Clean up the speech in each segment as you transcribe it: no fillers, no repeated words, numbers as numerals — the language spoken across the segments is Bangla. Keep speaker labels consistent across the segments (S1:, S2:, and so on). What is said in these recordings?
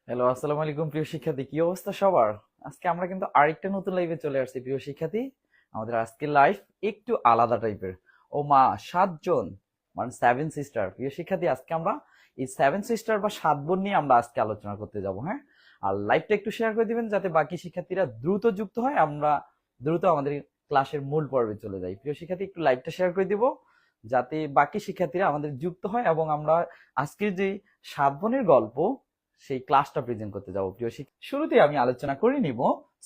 S1: হ্যালো, আসসালামু আলাইকুম প্রিয় শিক্ষার্থী, কি অবস্থা সবার? আজকে আমরা কিন্তু আরেকটা নতুন লাইভে চলে আসছি প্রিয় শিক্ষার্থী। আমাদের আজকের লাইভ একটু আলাদা টাইপের। ও মা, 7 জন, মানে 7 সিস্টার। প্রিয় শিক্ষার্থী, আজকে আমরা এই 7 সিস্টার বা 7 বোন নিয়ে আমরা আজকে আলোচনা করতে যাব। হ্যাঁ, আর লাইভটা একটু শেয়ার করে দিবেন যাতে বাকি শিক্ষার্থীরা দ্রুত যুক্ত হয়, আমরা দ্রুত আমাদের ক্লাসের মূল পর্বে চলে যাই। প্রিয় শিক্ষার্থী, একটু লাইভটা শেয়ার করে দিব যাতে বাকি শিক্ষার্থীরা আমাদের যুক্ত হয় এবং আমরা আজকের যে 7 বোনের গল্প সেই ক্লাসটা প্রেজেন্ট করতে যাবো। প্রিয় শিক্ষক, শুরুতে আমি আলোচনা করে নিব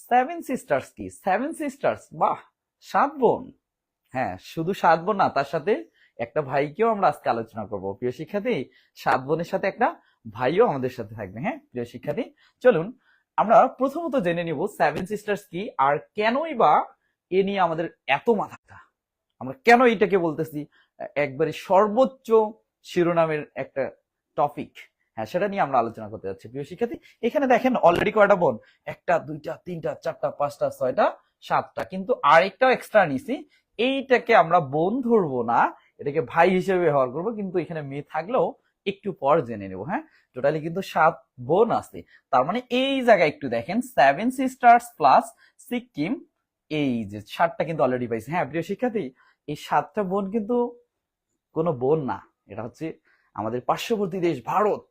S1: 7 সিস্টার্স কি। 7 সিস্টার্স, বাহ, 7 বোন। হ্যাঁ, শুধু 7 বোন না, তার সাথে একটা ভাইকেও আমরা আজকে আলোচনা করব। প্রিয় শিক্ষার্থী, 7 বোনের সাথে একটা ভাইও আমাদের সাথে থাকবে। হ্যাঁ প্রিয় শিক্ষার্থী, চলুন আমরা প্রথমত জেনে নিব 7 সিস্টার্স কি আর কেনই বা এ নিয়ে আমাদের এত মাথাটা, আমরা কেন এটাকে বলতেছি একবারে সর্বোচ্চ শিরোনামের একটা টপিক। হ্যাঁ, সেটা নিয়ে আমরা আলোচনা করতে যাচ্ছি। প্রিয় শিক্ষার্থী, এখানে দেখেন অলরেডি কয়টা বোন, একটা দুইটা তিনটা চারটা পাঁচটা ছয়টা সাতটা, কিন্তু আরেকটাও এক্সট্রা নিছি। এইটাকে আমরা বোন ধরবো না, এটাকে ভাই হিসেবে ব্যবহার করবো, কিন্তু এখানে মেয়ে থাকলেও একটু পর জেনে নেবো। হ্যাঁ, টোটালি কিন্তু 7 বোন আছে। তার মানে এই জায়গায় একটু দেখেন 7 সিস্টার্স প্লাস সিকিম, এই যে 7টা কিন্তু অলরেডি পাইছে। হ্যাঁ প্রিয় শিক্ষার্থী, এই 7টা বোন কিন্তু কোনো বোন না, এটা হচ্ছে আমাদের পার্শ্ববর্তী দেশ ভারত।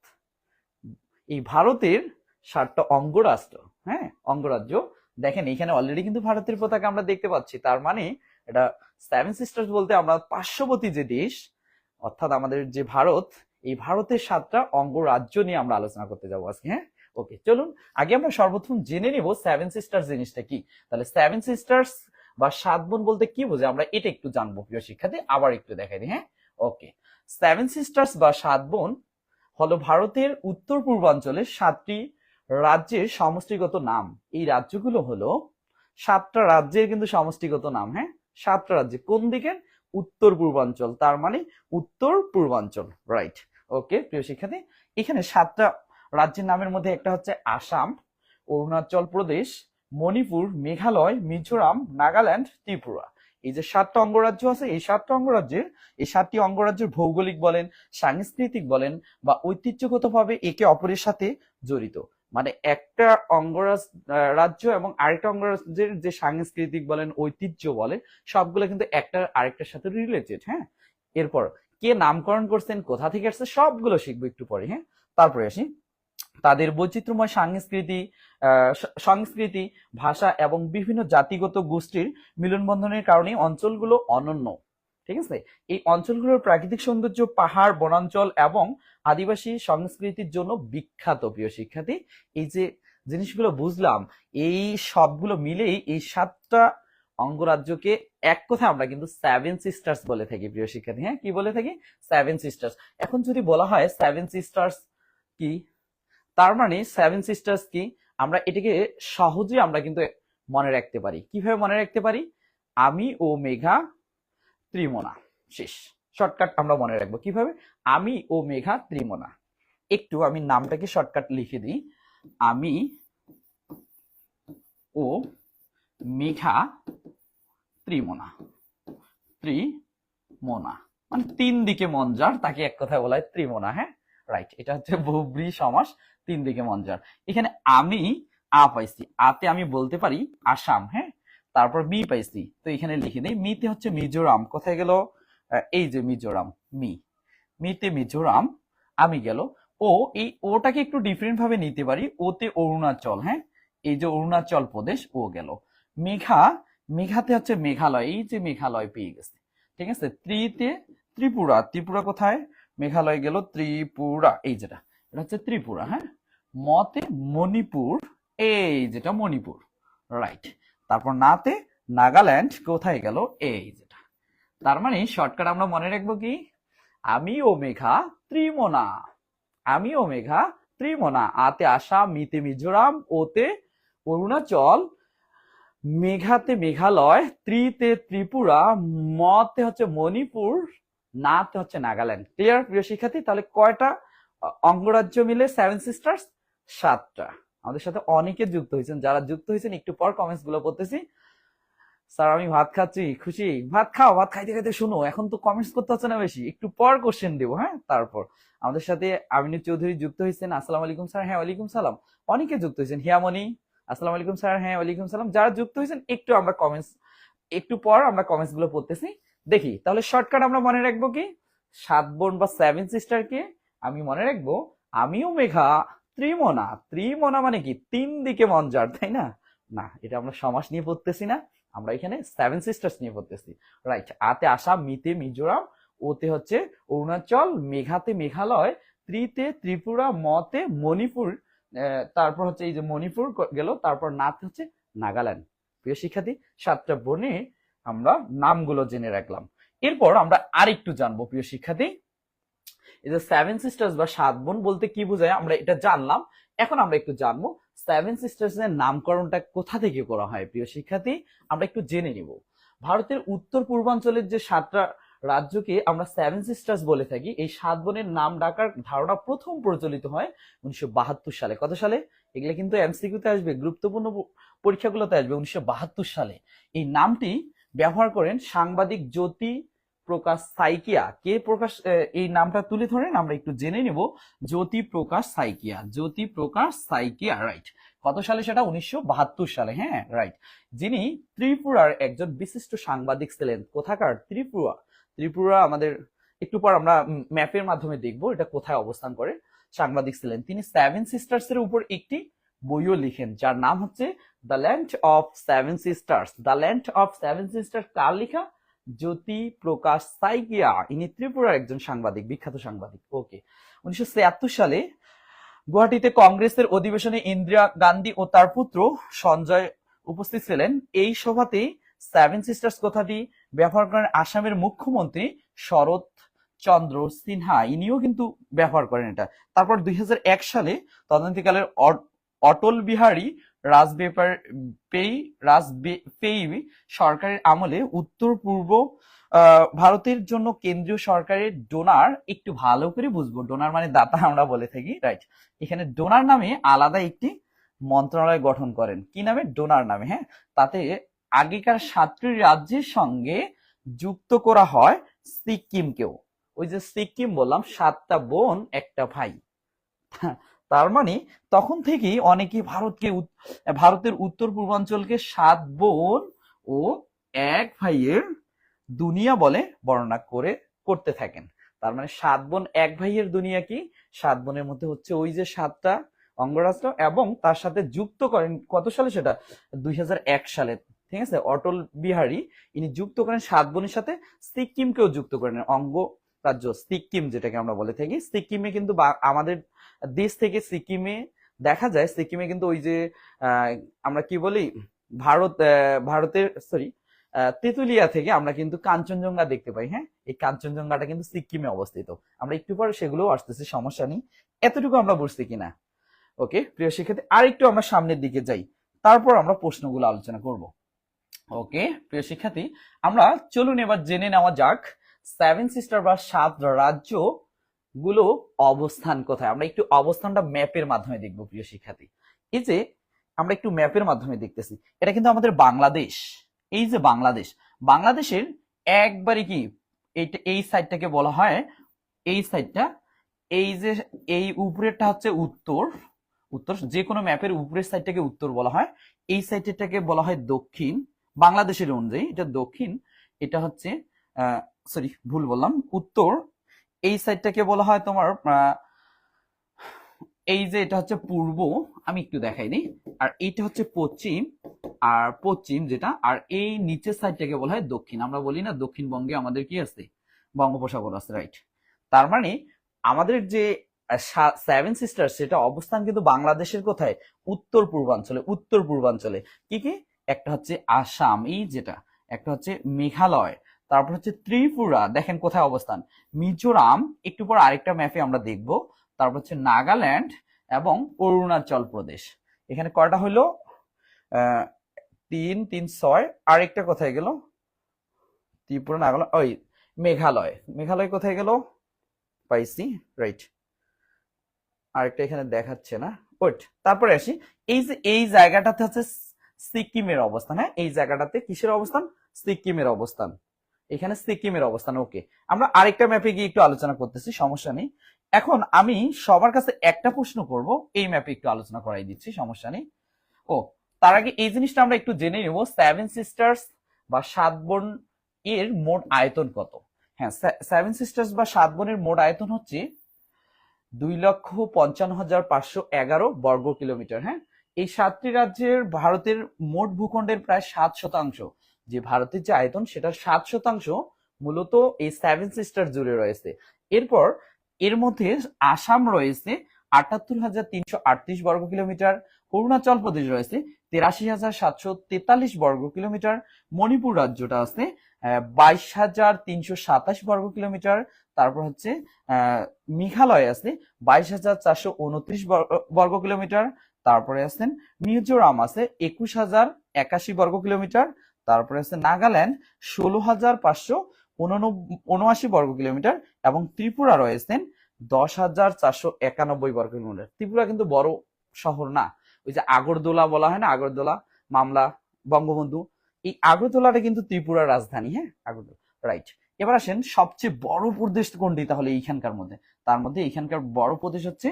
S1: এই ভারতের 7টা অঙ্গরাষ্ট্র। হ্যাঁ, অঙ্গরাজ্য। দেখেন এখানে অলরেডি কিন্তু ভারতের পতাকা আমরা দেখতে পাচ্ছি, তার মানে এটা 7 সিস্টার্স বলতে আমরা পার্শ্ববর্তী যে দেশ, অর্থাৎ আমাদের যে ভারত, এই ভারতের 7টা অঙ্গরাজ্য নিয়ে আমরা আলোচনা করতে যাবো আজকে। হ্যাঁ, ওকে, চলুন আগে আমরা সর্বপ্রথম জেনে নিব 7 সিস্টার্স জিনিসটা কি। তাহলে 7 সিস্টার্স বা 7 বোন বলতে কি বোঝে আমরা এটা একটু জানবো। প্রিয় শিক্ষার্থী, আবার একটু দেখাই দিই। হ্যাঁ, ওকে, 7 সিস্টার্স বা 7 বোন হলো ভারতের উত্তর পূর্বাঞ্চলের 7টি রাজ্যের সমষ্টিগত নাম। এই রাজ্যগুলো হলো 7টা রাজ্যের কিন্তু সমষ্টিগত নাম। হ্যাঁ, 7টা রাজ্য কোন দিকের? উত্তর পূর্বাঞ্চল, তার মানে উত্তর পূর্বাঞ্চল, রাইট। ওকে প্রিয় শিক্ষার্থী, এখানে 7টা রাজ্যের নামের মধ্যে একটা হচ্ছে আসাম, অরুণাচল প্রদেশ, মণিপুর, মেঘালয়, মিজোরাম, নাগাল্যান্ড, ত্রিপুরা। এই যে 7টা অঙ্গরাজ্য আছে, এই 7টা অঙ্গরাজ্যের, এই 7টি অঙ্গরাজ্যের ভৌগোলিক বলেন, সাংস্কৃতিক বলেন বা ঐতিহ্যগতভাবে একে অপরের সাথে জড়িত। মানে একটা রাজ্য এবং আরেকটা অঙ্গরাজ্যের যে সাংস্কৃতিক বলেন, ঐতিহ্য বলেন, সবগুলো কিন্তু একটা আরেকটার সাথে রিলেটেড। হ্যাঁ, এরপর কে নামকরণ করছেন, কোথা থেকে আসছে, সবগুলো শিখবো একটু পরে। হ্যাঁ, তারপরে আসি তাদের বৈচিত্র্যময় সংস্কৃতি, ভাষা এবং বিভিন্ন জাতিগত গোষ্ঠীর মিলনবন্ধনের কারণে অঞ্চলগুলো অনন্য। ঠিক আছে, এই অঞ্চলগুলোর প্রাকৃতিক সৌন্দর্য, পাহাড়, বনাঞ্চল এবং আদিবাসী সংস্কৃতির জন্য বিখ্যাত। প্রিয় শিক্ষার্থী, এই যে জিনিসগুলো বুঝলাম, এই সবগুলো মিলেই এই 7টা অঙ্গরাজ্যকে এক কথায় আমরা কিন্তু 7 সিস্টার্স বলে থাকি। প্রিয় শিক্ষার্থী, হ্যাঁ কি বলে থাকি? 7 সিস্টার্স। এখন যদি বলা হয় 7 সিস্টার্স কি, তার মানে 7 সিস্টার্স কি, আমরা এটাকে সহজে আমরা কিন্তু মনে রাখতে পারি। কিভাবে মনে রাখতে পারি? আমি ও মেঘা ত্রিমোনা, শেষ। শর্টকাট আমরা মনে রাখবো কিভাবে? আমি ও মেঘা ত্রিমোনা। একটু আমি নামটাকে শর্টকাট লিখে দিই, আমি ও মেঘা ত্রিমোনা। ত্রিমোনা মানে 3 দিকে মন যার, তাকে এক কথায় বলা হয় ত্রিমোনা। হ্যাঁ, রাইট, এটা হচ্ছে বহুব্রী সমাস, 3 দিকে মন যার। এখানে আমি পাইছি, আতে আমি বলতে পারি আসাম। হ্যাঁ, তারপর মি পাইছি, তো এখানে লিখে দিই, মিতে হচ্ছে মিজোরাম। কোথায় গেল? এই যে মিজোরাম, মিতে মিজোরাম, আমি গেল। ও, এই ওটাকে একটু ডিফারেন্ট ভাবে নিতে পারি, ওতে অরুণাচল। হ্যাঁ, এই যে অরুণাচল প্রদেশ, ও গেল। মেঘা, মেঘাতে হচ্ছে মেঘালয়, এই যে মেঘালয় পেয়ে গেছে। ঠিক আছে, ত্রিতে ত্রিপুরা, ত্রিপুরা কোথায়? মেঘালয় গেল, ত্রিপুরা, এই যেটা, এটা হচ্ছে ত্রিপুরা। হ্যাঁ, মতে মণিপুর, এই যেটা মণিপুর, রাইট। তারপর নাতে নাগাল্যান্ড, কোথায় গেল? এই যেটা। তার মানে শর্টকাট আমরা মনে রাখবো কি? আমি ও মেঘা ত্রিমোনা। আমি ও মেঘা ত্রিমোনা। আতে আসাম, মিতে মিজোরাম, ওতে অরুণাচল, মেঘাতে মেঘালয়, ত্রিতে ত্রিপুরা, মতে হচ্ছে মণিপুর, নাতে হচ্ছে নাগাল্যান্ড। ক্লিয়ার প্রিয় শিক্ষার্থী? তাহলে কয়টা অঙ্গরাজ্য মিলে 7 সিস্টার্স? 7টা। আমাদের সাথে অনেকে যুক্ত হয়েছেন, যারা যুক্ত হয়েছেন একটু পর কমেন্টস গুলো পড়তেছি। স্যার আমি ভাত খাচ্ছি, খুশি? ভাত খাও, ভাত খাইতে খাইতে শুনো, এখন তো কমেন্টস করতে হচ্ছে না বেশি, একটু পর কোশ্চেন দেবো, হ্যাঁ? তারপর আমাদের সাথে আমিনুর চৌধুরী যুক্ত হয়েছেন, আসসালামু আলাইকুম স্যার। হ্যাঁ ওয়ালাইকুম সালাম। অনেকে যুক্ত হয়েছেন, হিয়ামণি আসসালামু আলাইকুম স্যার। হ্যাঁ ওয়ালাইকুম সালাম। যারা যুক্ত হয়েছেন একটু আমরা কমেন্টস, একটু পর আমরা কমেন্টস গুলো পড়তেছি। দেখি তাহলে শর্টকাট আমরা মনে রাখবো কি, সাত বোন বা সেভেন সিস্টার কে আমি মনে রাখবো আমিও মেঘা ত্রিমোনা। ত্রিমোনা মানে কি, তিন দিকে মঞ্জার, তাই না? না, এটা আমরা সমাস নিয়ে পড়তেছি না, আমরা এখানে সেভেন সিস্টার্স নিয়ে পড়তেছি। রাইট, আতে আসাম, মিতে মিজোরাম, ওতে হচ্ছে অরুণাচল, মেঘাতে মেঘালয়, ত্রিতে ত্রিপুরা, মতে মণিপুর, তারপর হচ্ছে এই যে মণিপুর গেল, তারপর নাতে হচ্ছে নাগাল্যান্ড। প্রিয় শিক্ষার্থী, সাতটা বনে আমরা নামগুলো জেনে রাখলাম। এরপর আমরা আরেকটু জানবো প্রিয় শিক্ষার্থী, এই যে সেভেন সিস্টার্স বা সাত বোন বলতে কি বোঝায় আমরা এটা জানলাম। এখন আমরা একটু জানবো সেভেন সিস্টার্স এর নামকরণটা কোথা থেকে করা হয়। প্রিয় শিক্ষার্থী, আমরা একটু জেনে নিব। ভারতের উত্তর পূর্বাঞ্চলের যে সাতটা রাজ্যকে আমরা সেভেন সিস্টার্স বলে থাকি, এই সাত বোনের নাম ডাকার ধারণা প্রথম প্রচলিত হয় 1972 সালে। কত সালে? এগুলো কিন্তু এমসিকিউতে আসবে, গুরুত্বপূর্ণ পরীক্ষাগুলোতে আসবে। 1972 সালে এই নামটি ব্যবহার করেন সাংবাদিক জ্যোতি প্রকাশ সাইকিয়া। কে প্রকাশ এই নামটা তুলে ধরেন আমরা একটু জেনে নিব। জ্যোতি প্রকাশ সাইকিয়া, জ্যোতি প্রকাশ সাইকিয়া, রাইট। কত সালে সেটা? 1972 সালে, হ্যাঁ রাইট। যিনি ত্রিপুরার একজন বিশিষ্ট সাংবাদিক ছিলেন। কোথাকার? ত্রিপুরা। ত্রিপুরা আমাদের একটু পর আমরা ম্যাপের মাধ্যমে দেখব এটা কোথায় অবস্থান করে। সাংবাদিক ছিলেন তিনি। সেভেন সিস্টার্স এর উপর একটি বইও লিখেন যার নাম হচ্ছে the land of seven sisters. The land of seven sisters কার লেখা? জ্যোতি প্রকাশ সাইকিয়া। ইনি ত্রিপুরার একজন সাংবাদিক, বিখ্যাত সাংবাদিক। ওকে। 1973 সালে গুয়াহাটিতে কংগ্রেসের অধিবেশনে ইন্দিরা গান্ধী ও তার পুত্র সঞ্জয় উপস্থিত ছিলেন। এই সভাতেই সেভেন সিস্টার্স কথাটি ব্যবহার করেন আসামের মুখ্যমন্ত্রী শরৎ চন্দ্র সিনহা, ইনিও কিন্তু ব্যবহার করেন এটা। তারপর 2001 সালে তদন্তকালের অটল বিহারী রাজপেয়ী সরকারের আমলে উত্তর পূর্ব ভারতের জন্য কেন্দ্রীয় সরকারের ডোনার, একটু ভালো করে বুঝবো, ডোনার মানে দাতা আমরা বলে থাকি, রাইট। এখানে ডোনার নামে আলাদা একটি মন্ত্রণালয় গঠন করেন। কি নামে? ডোনার নামে, হ্যাঁ। তাতে আগেকার 7টি রাজ্যের সঙ্গে যুক্ত করা হয় সিকিমকেও। ওই যে সিকিম বললাম, 7টা বোন একটা ভাই, তার মানে তখন থেকেই অনেকে ভারতের উত্তর পূর্বাঞ্চলকে 7 বোন ও এক ভাইয়ের দুনিয়া বলে বর্ণনা করতে থাকেন। তার মানে 7 বোন এক ভাইয়ের দুনিয়া কি? 7 বোনের মধ্যে হচ্ছে ওই যে 7টা অঙ্গরাষ্ট্র, এবং তার সাথে যুক্ত করেন কত সালে সেটা? 2001 সালে, ঠিক আছে। অটল বিহারী ইনি যুক্ত করেন 7 বোনের সাথে সিকিমকেও যুক্ত করেন, অঙ্গ রাজ্য সিকিম যেটাকে আমরা বলে থাকি। সিকিমে কিন্তু আমাদের দেশ থেকে সিকিমে দেখা যায়, সিকিমে কিন্তু ওই যে আমরা কি বলি, ভারতের সরি তেতুলিয়া থেকে আমরা কিন্তু কাঞ্চনজঙ্ঘা দেখতে পাই, হ্যাঁ। এই কাঞ্চনজঙ্ঘাটা কিন্তু সিকিমে অবস্থিত। আমরা একটু পরে সেগুলো আসতেছি, সমস্যা নেই। এতটুকু আমরা বুঝছি কিনা? ওকে প্রিয় শিক্ষার্থী, আর একটু আমরা সামনের দিকে যাই, তারপর আমরা প্রশ্নগুলো আলোচনা করব। ওকে প্রিয় শিক্ষার্থী, আমরা চলুন এবার জেনে নেওয়া যাক সেভেন সিস্টার বা 7 রাজ্য গুলো অবস্থান কোথায়। আমরা একটু অবস্থানটা ম্যাপের মাধ্যমে দেখব প্রিয় শিক্ষার্থী। এই যে আমরা একটু ম্যাপের মাধ্যমে দেখতেছি, এটা কিন্তু আমাদের বাংলাদেশ। এই যে বাংলাদেশ, বাংলাদেশের একবারে কি এই সাইডটাকে বলা হয়, এই সাইডটা, এই যে এই উপরেরটা হচ্ছে উত্তর। উত্তর, যে কোনো ম্যাপের উপরের সাইডটাকে উত্তর বলা হয়, এই সাইডটাকে বলা হয় দক্ষিণ। বাংলাদেশের অনুযায়ী এটা দক্ষিণ, এটা হচ্ছে সরি ভুল বললাম, উত্তর। এই সাইডটাকে বলা হয় তোমার এই যে এটা হচ্ছে পূর্ব, আমি একটু দেখাই দিই, আর এইটা হচ্ছে পশ্চিম, আর পশ্চিম যেটা, আর এই নিচের সাইডটাকে বলা হয় দক্ষিণ। আমরা বলি না দক্ষিণবঙ্গে আমাদের কি আছে? বঙ্গোপসাগর আছে, রাইট। তার মানে আমাদের যে সেভেন সিস্টার সেটা অবস্থান কিন্তু বাংলাদেশের কোথায়? উত্তর পূর্বাঞ্চলে। উত্তর পূর্বাঞ্চলে কি কি? একটা হচ্ছে আসাম, এই যেটা, একটা হচ্ছে মেঘালয়, তারপর হচ্ছে ত্রিপুরা, দেখেন কোথায় অবস্থান, মিজোরাম, একটু পর আরেকটা ম্যাপে আমরা দেখব, তারপর হচ্ছে নাগাল্যান্ড এবং অরুণাচল প্রদেশ। এখানে কয়টা হলো? 3 3 6, আরেকটা কোথায় গেল? ত্রিপুরা, নাগাল্যান্ড, ওই মেঘালয়। মেঘালয় কোথায় গেল? পাইছি, রাইট। আরেকটা এখানে দেখাচ্ছে না, ওয়েট, তারপরে আসি। এই যে এই জায়গাটাতে হচ্ছে সিকিমের অবস্থান। হ্যাঁ, এই জায়গাটাতে কিসের অবস্থান? সিকিমের অবস্থান। এখানে সিকিমের অবস্থান। ওকে, আমরা আরেকটা ম্যাপে গিয়ে একটু আলোচনা করতেছি, সমস্যা নেই। এখন আমি সবার কাছে একটা প্রশ্ন করব, এই ম্যাপে একটু আলোচনা করাই দিচ্ছি, সমস্যা নেই। ও, তার আগে এই জিনিসটা আমরা একটু জেনে নেব, সেভেন সিস্টার্স বা সাত বোন এর মোট আয়তন কত। হ্যাঁ, সেভেন সিস্টার্স বা সাত বোনের মোট আয়তন হচ্ছে 2,55,511 বর্গ কিলোমিটার। হ্যাঁ, এই 7টি রাজ্যের ভারতের মোট ভূখণ্ডের প্রায় 7%। যে ভারতের যে আয়তন সেটার 7% মূলত এই সেভেন সিস্টার জুড়ে রয়েছে। এরপর এর মধ্যে আসাম রয়েছে 78,338 বর্গ কিলোমিটার, অরুণাচল প্রদেশ রয়েছে 83,743 বর্গ কিলোমিটার, মণিপুর রাজ্যটা আছে 22,327 বর্গ কিলোমিটার, তারপর হচ্ছে মেঘালয় আছে 22,429 বর্গ কিলোমিটার, তারপরে আছেন মিজোরাম আছে 21,081 বর্গ কিলোমিটার, তারপরে আছে নাগাল্যান্ড 16,579 বর্গ কিলোমিটার, এবং ত্রিপুরা রয়েছেন 10,491 বর্গ কিলোমিটার। ত্রিপুরা কিন্তু বড় শহর না, ওই যে আগরদোলা বলা হয় না, আগরদোলা মামলা বঙ্গবন্ধু, এই আগরদোলাটা কিন্তু ত্রিপুরার রাজধানী। হ্যাঁ, আগরদোলা, রাইট। এবার আসেন সবচেয়ে বড় প্রদেশ কোনটি তাহলে এইখানকার মধ্যে? তার মধ্যে এইখানকার বড় প্রদেশ হচ্ছে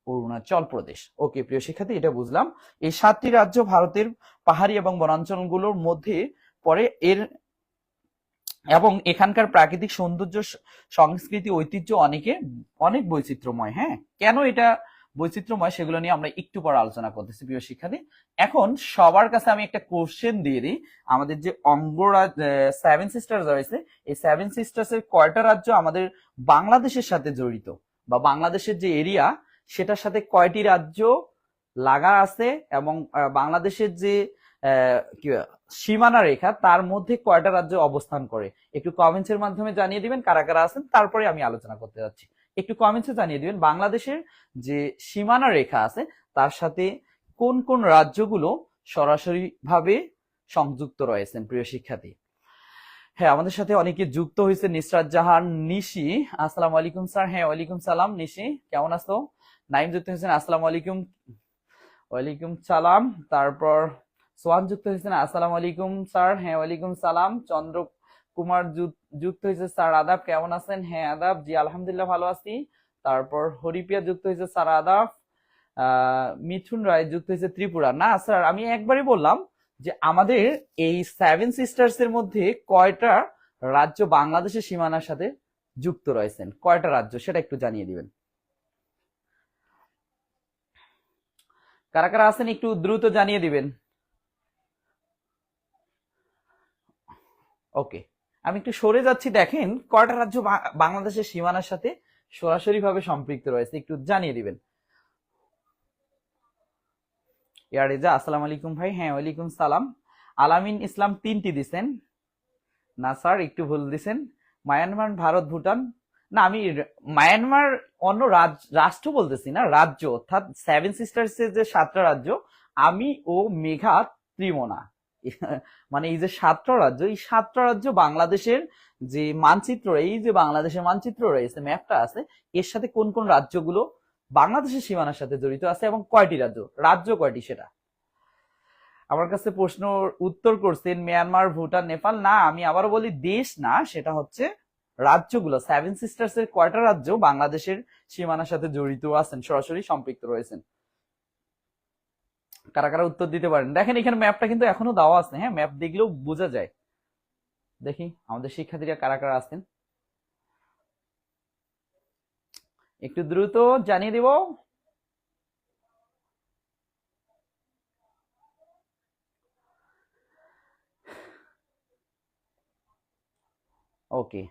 S1: অরুণাচল প্রদেশ। ওকে প্রিয় শিক্ষার্থী, এটা বুঝলাম। এই 7টি রাজ্য ভারতের পাহাড়ি এবং বনাঞ্চলগুলোর মধ্যে পড়ে। এবং এখানকার প্রাকৃতিক সৌন্দর্য, সংস্কৃতি, ঐতিহ্য অনেক বৈচিত্র্যময়। হ্যাঁ, কেন এটা বৈচিত্র্যময় সেগুলো নিয়ে আমরা একটু পরে আলোচনা করতেছি প্রিয় শিক্ষার্থী। এখন সবার কাছে আমি একটা কোশ্চেন দিয়ে দিই, আমাদের যে অঙ্গরাজ্য সেভেন সিস্টার্স রয়েছে, এই সেভেন সিস্টার্স এর কয়টা রাজ্য আমাদের বাংলাদেশের সাথে জড়িত, বা বাংলাদেশের যে এরিয়া সেটার সাথে কয়টি রাজ্য লাগা আছে, এবং বাংলাদেশের যে সীমানা রেখা তার মধ্যে কয়টা রাজ্য অবস্থান করে, একটু কমেন্টস এর মাধ্যমে জানিয়ে দিবেন কারা কারা আছেন, তারপরে আমি আলোচনা করতে যাচ্ছি। একটু কমেন্টসে জানিয়ে দিবেন বাংলাদেশের যে সীমানা রেখা আছে তার সাথে কোন কোন রাজ্যগুলো সরাসরি ভাবে সংযুক্ত রয়েছেন প্রিয় শিক্ষার্থী। হ্যাঁ, আমাদের সাথে অনেকে যুক্ত হয়েছে, নিসরাত জাহান, নিশি, আসসালামু আলাইকুম স্যার। হ্যাঁ, ওয়ালাইকুম সালাম। নিশি কেমন আছো? নাইম যুক্ত হয়েছেন, আসসালামু আলাইকুম। ওয়ালাইকুম সালাম। তারপর সোহান যুক্ত হয়েছেন, আসসালামু আলাইকুম স্যার। হ্যাঁ, ওয়ালাইকুম সালাম। চন্দ্র কুমার যুক্ত হয়েছে, স্যার আদাব, কেমন আছেন? হ্যাঁ আদাব, জি আলহামদুলিল্লাহ ভালো আছি। তারপর হরিপিয়া যুক্ত হয়েছে, স্যার আদাব। মিঠুন রায় যুক্ত হয়েছে ত্রিপুরা। না স্যার, আমি একবারই বললাম যে আমাদের এই সেভেন সিস্টার্স এর মধ্যে কয়টা রাজ্য বাংলাদেশের সীমানার সাথে যুক্ত রয়েছেন, কয়টা রাজ্য সেটা একটু জানিয়ে দিবেন। কারা কারা আছেন একটু দ্রুত জানিয়ে দিবেন। ওকে, আমি একটু সরে যাচ্ছি, দেখেন কয়টা রাজ্য বাংলাদেশের সীমানার সাথে সরাসরি ভাবে সম্পৃক্ত রয়েছে, একটু জানিয়ে দিবেন। ইয়ারেজা, আসসালামু আলাইকুম ভাই। হ্যাঁ, ওয়ালাইকুম সালাম। আলামিন ইসলাম 3টি দিছেন। না স্যার, একটু ভুল দিছেন। মায়ানমার, ভারত, ভুটান। না, আমি মায়ানমার অন্য রাষ্ট্র বলতেছি না, রাজ্য, অর্থাৎ সেভেন সিস্টার্স এর যে 7টা রাজ্য, আমি ও মেঘা ত্রিমোনা, মানে এই যে 7টা রাজ্য, এই 7টা রাজ্য বাংলাদেশের যে মানচিত্র, এই যে বাংলাদেশের মানচিত্র রয়েছে, ম্যাপটা আছে, এর সাথে কোন কোন রাজ্যগুলো বাংলাদেশের সীমানার সাথে জড়িত আছে এবং কয়টি রাজ্য, রাজ্য কয়টি সেটা। আমার কাছে প্রশ্ন উত্তর করছেন মিয়ানমার, ভুটান, নেপাল। না, আমি আবারও বলি দেশ না, সেটা হচ্ছে রাজ্যগুলো। সেভেন সিস্টার্স এর কয়টা রাজ্য বাংলাদেশের সীমানার সাথে জড়িত আছেন, সরাসরি সম্পৃক্ত রয়েছেন, কারা কারা উত্তর দিতে পারেন। দেখেন এখানে ম্যাপটা কিন্তু এখনো দেওয়া আছে, হ্যাঁ, ম্যাপ দেখলেও বোঝা যায়। দেখি আমাদের শিক্ষার্থীরা কারা কারা আছেন, একটু দ্রুত জানিয়ে দিব। ওকে,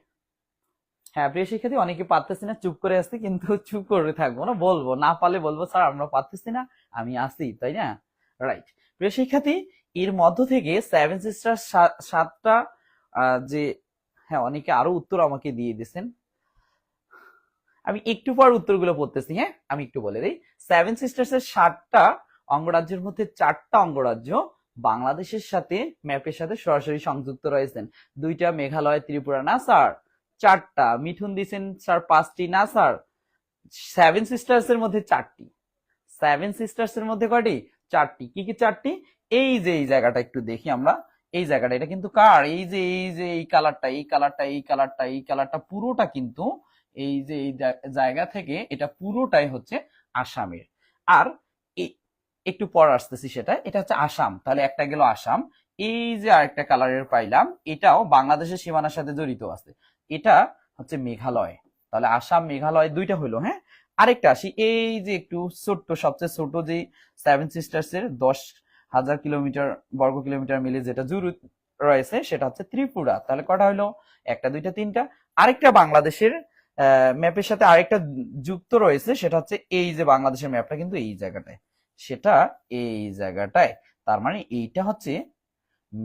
S1: হ্যাঁ প্রিয় শিক্ষার্থী, অনেকে পারতেছি না, চুপ করে আসছি, কিন্তু চুপ করে থাকবো না, বলবো, না পারলে বলবো স্যার আমরা পারতেছি না, আমি আসি, তাই না? রাইট। প্রিয় শিক্ষার্থী, এর মধ্য থেকে সেভেন সিস্টার 7টা যে, হ্যাঁ অনেকে আরো উত্তর আমাকে দিয়ে দিচ্ছেন, আমি একটু পর উত্তরগুলো পড়তেছি। হ্যাঁ, আমি একটু বলে দিই, সেভেন সিস্টার্স এর 7টা অঙ্গরাজ্যের মধ্যে 4টা অঙ্গরাজ্য বাংলাদেশের সাথে ম্যাপের সাথে সরাসরি সংযুক্ত রয়েছেন। 2টা মেঘালয়, ত্রিপুরা। না স্যার, 4টা। মিঠুন দিছেন স্যার 5টি। না স্যার, সেভেন সিস্টার্স এর মধ্যে 4টি। সেভেন সিস্টার্স এর মধ্যে কয়টি? চারটি। কি কি চারটি? এই যে এই জায়গাটা একটু দেখি আমরা, এই জায়গাটা এটা কিন্তু কার? এই যে এই কালারটা, এই কালারটা, এই কালারটা, এই কালারটা পুরোটা কিন্তু এই যে এই জায়গা থেকে এটা পুরোটাই হচ্ছে আসামের। আর একটু পর আসতেছি সেটা, এটা হচ্ছে আসাম, তাহলে একটা গেল আসাম। এই যে আরেকটা কালারের পাইলাম, এটাও বাংলাদেশের সীমানার সাথে জড়িত আছে, এটা হচ্ছে মেঘালয়। তাহলে আসাম মেঘালয় দুইটা হইলো। হ্যাঁ, আরেকটা আসি, এই যে একটু ছোট্ট, সবচেয়ে ছোট যে সেভেন সিস্টার্স এর 10,000 কিলোমিটার বর্গ কিলোমিটার মিলে যেটা জুড়ে রয়েছে সেটা হচ্ছে ত্রিপুরা। তাহলে কটা হইলো? একটা, দুইটা, তিনটা। আরেকটা বাংলাদেশের ম্যাপের সাথে আরেকটা যুক্ত রয়েছে, সেটা হচ্ছে এই যে বাংলাদেশের ম্যাপটা কিন্তু এই জায়গাটায়, সেটা এই জায়গাটায়। তার মানে এইটা হচ্ছে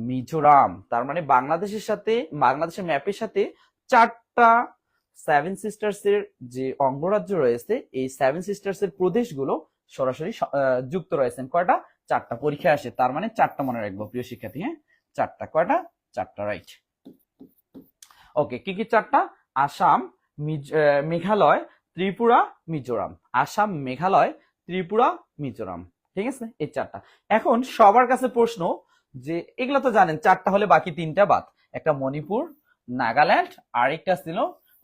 S1: মিজোরাম। তার মানে বাংলাদেশের সাথে, বাংলাদেশের ম্যাপের সাথে চারটা সেভেন সিস্টার্স এর যে অঙ্গরাজ্য রয়েছে, এই সেভেন সিস্টার্স এর প্রদেশগুলো সরাসরি যুক্ত রয়েছেন। কয়টা? চারটা। পরীক্ষা আসে, তার মানে চারটা মনে রাখবো প্রিয় শিক্ষার্থী। হ্যাঁ, চারটা। কয়টা? চারটা, রাইট। ওকে, কি কি চারটা? আসাম, মেঘালয়, ত্রিপুরা, মিজোরাম। আসাম, মেঘালয়, ত্রিপুরা, মিজোরাম। ঠিক আছে, এই চারটা। এখন সবার কাছে প্রশ্ন যে এগুলো তো জানেন, চারটা হলে বাকি তিনটা বাদ। একটা মণিপুর, নাগাল্যান্ড, আরেকটা ছিল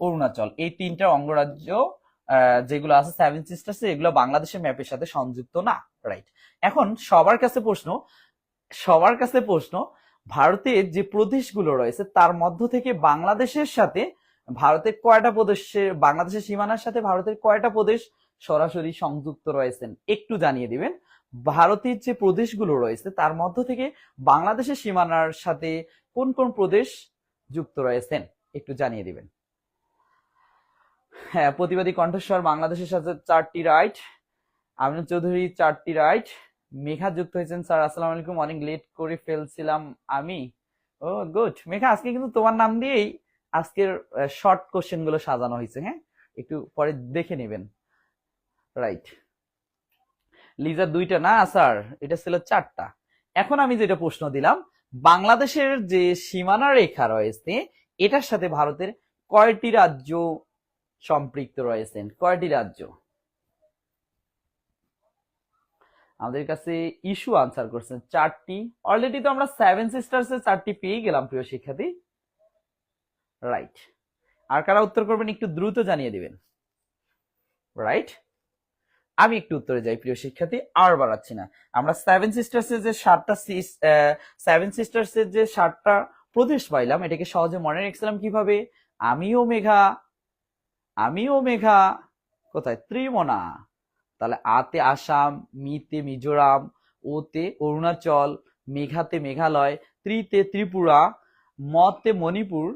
S1: অরুণাচল। এই তিনটা অঙ্গরাজ্য যেগুলো আছে সেভেন সিস্টার্স, এগুলো বাংলাদেশের ম্যাপের সাথে সংযুক্ত না, রাইট। এখন সবার কাছে প্রশ্ন, ভারতের যে প্রদেশগুলো রয়েছে তার মধ্য থেকে বাংলাদেশের সাথে ভারতের কয়টা প্রদেশে, বাংলাদেশের সীমানার সাথে ভারতের কয়টা প্রদেশ সরাসরি সংযুক্ত রয়েছেন একটু জানিয়ে দিবেন। ভারতের যে প্রদেশগুলো রয়েছে তার মধ্য থেকে বাংলাদেশের সীমানার সাথে কোন কোন প্রদেশ যুক্ত রয়েছেন একটু জানিয়ে দিবেন। হ্যাঁ, প্রতিবাদী কণ্ঠস্বর বাংলাদেশের সাথে 4টি রাইট। আমিনুল চৌধুরী 4টি রাইট। মেঘা যুক্ত হয়েছেন স্যার, আসসালামু আলাইকুম, অনেক লেট করে ফেলছিলাম আমি। ও গুড মেঘা, আজকে কিন্তু তোমার নাম দিয়েই আজকের শর্ট কোশ্চেন গুলো সাজানো হয়েছে। হ্যাঁ, একটু পরে দেখে নেবেন, রাইট। লিজা 2টা না স্যার, এটা ছিল 4টা। এখন আমি যেটা প্রশ্ন দিলাম, বাংলাদেশের যে সীমানা রেখা রয়েছে এটার সাথে ভারতের কয়টি রাজ্য সম্পৃক্ত রয়েছেন? কয়টি রাজ্য? আমাদের কাছে ইস্যু আনসার করছেন 4টি। অলরেডি তো আমরা সেভেন সিস্টার্স এর 4টি পেয়ে গেলাম প্রিয় শিক্ষার্থী, রাইট। আর কারা উত্তর করবেন একটু দ্রুত জানিয়ে দিবেন, রাইট। আমি একটু উত্তরে যাই প্রিয় শিক্ষার্থী, আর বাড়াচ্ছি না। আমরা সেভেন সিস্টার্স এর যে 7টা প্রদেশ পাইলাম, এটাকে সহজে মনে রাখছিলাম কিভাবে? আমিও মেঘা কোথায়? ত্রিমোনা। তাহলে আতে আসাম, মিতে মিজোরাম, ওতে অরুণাচল, মেঘাতে মেঘালয়, ত্রিতে ত্রিপুরা, মতে মণিপুর,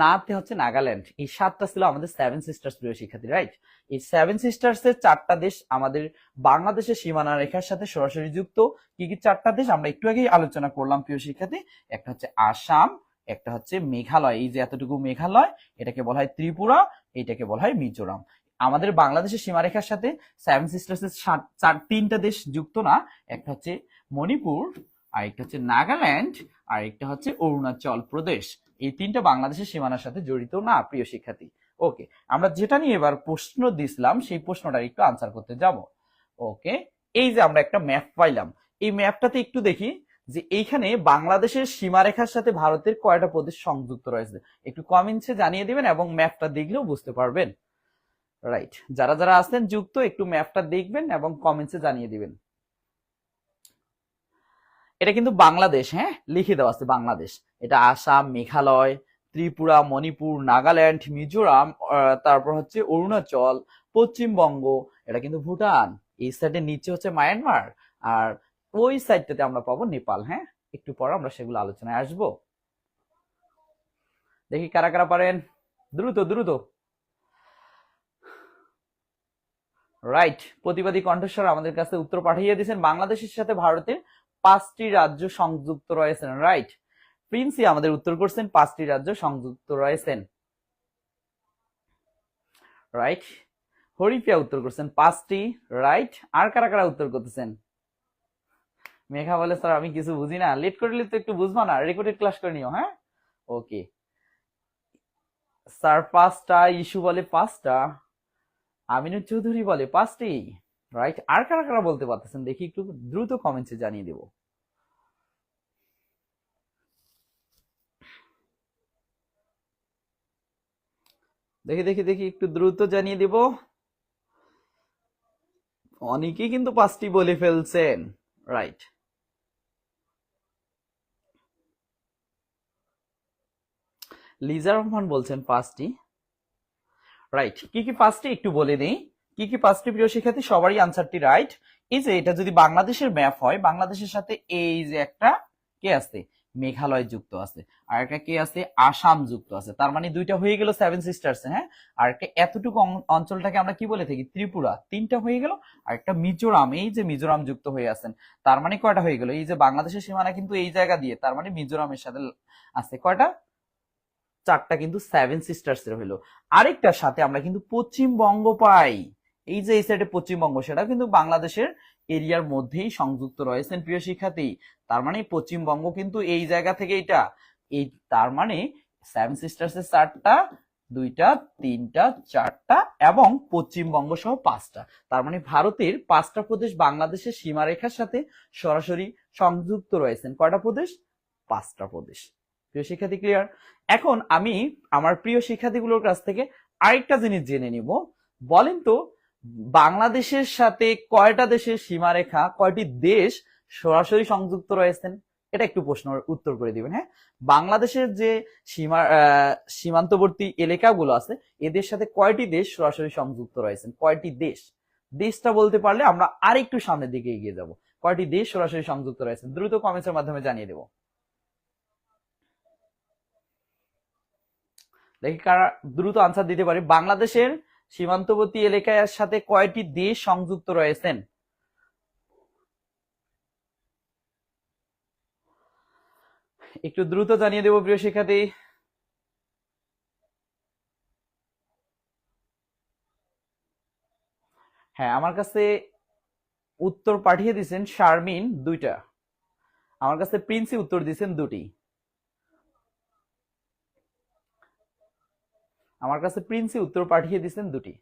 S1: নাতে হচ্ছে নাগাল্যান্ড। এই 7টা ছিল আমাদের সেভেন সিস্টার্স প্রিয় শিক্ষার্থী, রাইট। এই সেভেন সিস্টার্স এর 4টা দেশ আমাদের বাংলাদেশের সীমানা রেখার সাথে সরাসরি যুক্ত। কি কি 4টা দেশ আমরা একটু আগেই আলোচনা করলাম প্রিয় শিক্ষার্থী। একটা হচ্ছে আসাম, একটা হচ্ছে মেঘালয়, এই যে এতটুকু মেঘালয়, এটাকে বলা হয় ত্রিপুরা, এটাকে বলা হয় মিজোরাম। আমাদের বাংলাদেশের সীমারেখার সাথে সেভেন সিস্টার্স এর 3টা দেশ যুক্ত না, একটা হচ্ছে মণিপুর, আরেকটা হচ্ছে নাগাল্যান্ড, আরেকটা হচ্ছে অরুণাচল প্রদেশ। এই 3টা বাংলাদেশের সীমানার সাথে জড়িত না প্রিয় শিক্ষার্থী। ওকে, আমরা যেটা নিয়ে এবার প্রশ্ন দিছিলাম সেই প্রশ্নটার একটু আনসার করতে যাব। ওকে, এই যে আমরা একটা ম্যাপ পাইলাম, এই ম্যাপটাতে একটু দেখি যে এইখানে বাংলাদেশের সীমারেখার সাথে ভারতের কয়টা প্রদেশ সংযুক্ত রয়েছে একটু কমেন্টসে জানিয়ে দিবেন, এবং ম্যাপটা দেখলেও বুঝতে পারবেন, রাইট। যারা যারা আছেন যুক্ত একটু ম্যাপটা দেখবেন এবং কমেন্টসে জানিয়ে দিবেন। এটা কিন্তু বাংলাদেশ, হ্যাঁ, লিখে দেওয়া আছে বাংলাদেশ। এটা আসাম, মেঘালয়, ত্রিপুরা, মণিপুর, নাগাল্যান্ড, মিজোরাম, তারপর হচ্ছে অরুণাচল, পশ্চিমবঙ্গ, এটা কিন্তু ভুটান। এই সাইডের নিচে হচ্ছে মায়ানমার, আর ওই সাইডটাতে আমরা পাবো নেপাল। হ্যাঁ, একটু পর আমরা সেগুলো আলোচনায় আসবো। দেখি কারা কারা পারেন, দ্রুত দ্রুত, রাইট। প্রতিবাদী কণ্ঠস্বর আমাদের কাছে উত্তর পাঠিয়ে দিয়েছেন, বাংলাদেশের সাথে ভারতের 5টি রাজ্য সংযুক্ত রয়েছেন, রাইট। প্রিন্সি আমাদের উত্তর করছেন 5টি রাজ্য সংযুক্ত রয়েছেন, রাইট। হরিপিয়া উত্তর করছেন 5টি, রাইট। আর কারা কারা উত্তর করতেছেন? মেঘা বলে স্যার আমি কিছু বুঝি না, লেট করলে তো একটু বুঝবা না, রেকর্ডেড ক্লাস করে নিও। হ্যাঁ, ওকে স্যার 5টা, ইস্যু বলে 5টা, আমিনুল চৌধুরী বলে 5টি, রাইট, আর কারা কারা বলতে পারতেছেন দেখি, একটু দ্রুত কমেন্টসে জানিয়ে দিব। দেখি দেখি দেখি, একটু দ্রুত জানিয়ে দিব। অনেকেই কিন্তু 5টি বলে ফেলছেন। রাইট, লিজা রহমান বলছেন 5টি। রাইট, কি কি 5টি একটু বলে দিই। কি কি 5টি প্রিয় শিক্ষার্থী, সবারই আনসারটি রাইট। এই যে এটা যদি বাংলাদেশের ম্যাপ হয়, বাংলাদেশের সাথে এই যে একটা কে আছে, মেঘালয় যুক্ত আছে, আর একটা কে আছে, আসাম যুক্ত আছে। তার মানে দুইটা হয়ে গেল 7 সিস্টার্স। হ্যাঁ, আর একটা এতটুকু অঞ্চলটাকে আমরা কি বলে থাকি, ত্রিপুরা। 3টা হয়ে গেল। আর একটা মিজোরাম, এই যে মিজোরাম যুক্ত হয়ে আছেন, তার মানে কয়টা হয়ে গেল। এই যে বাংলাদেশের সীমানা কিন্তু এই জায়গা দিয়ে, তার মানে মিজোরামের সাথে আছে কয়টা, 4টা কিন্তু 7 সিস্টার্স এর হইলো। আরেকটার সাথে আমরা কিন্তু পশ্চিমবঙ্গ পাই। এই যে এই সাইডে পশ্চিমবঙ্গ, সেটা কিন্তু বাংলাদেশের এরিয়ার মধ্যেই সংযুক্ত রয়েছেন প্রিয় শিক্ষার্থী। তার মানে পশ্চিমবঙ্গ কিন্তু এই জায়গা থেকে এটা, এই তার মানে 7 সিস্টার্স এর 4টা, 2টা, 3টা, 4টা এবং পশ্চিমবঙ্গ সহ 5টা। তার মানে ভারতের 5টা প্রদেশ বাংলাদেশের সীমারেখার সাথে সরাসরি সংযুক্ত রয়েছেন। কয়টা প্রদেশ, 5টা প্রদেশ। প্রিয় শিক্ষার্থী ক্লিয়ার? এখন আমি আমার প্রিয় শিক্ষার্থীগুলোর কাছ থেকে আরেকটা জিনিস জেনে নিব। বলেন তো, বাংলাদেশের সাথে কয়টা দেশের সীমারেখা, কয়টি দেশ সরাসরি সংযুক্ত রয়েছেন? এটা একটু প্রশ্ন উত্তর করে দিবেন। হ্যাঁ, বাংলাদেশের যে সীমান্তবর্তী এলাকাগুলো আছে, এদের সাথে কয়টি দেশ সরাসরি সংযুক্ত রয়েছেন? কয়টি দেশ? দেশটা বলতে পারলে আমরা আরেকটু সামনের দিকে এগিয়ে যাব। কয়টি দেশ সরাসরি সংযুক্ত রয়েছেন, দ্রুত কমেন্টের মাধ্যমে জানিয়ে দেবো। দেখি কারা দ্রুত আনসার দিতে পারে। বাংলাদেশের সীমান্তবর্তী এলাকার সাথে কয়টি দেশ সংযুক্ত রয়েছেন? একটু দ্রুত জানিয়ে দেব প্রিয় শিক্ষার্থী। হ্যাঁ, আমার কাছে উত্তর পাঠিয়ে দিয়েছেন শারমিন 2টা। আমার কাছে প্রিন্সি উত্তর দিয়েছেন 2টি। আমার কাছে প্রিন্সি উত্তর পাঠিয়ে দিয়েছেন 2টি।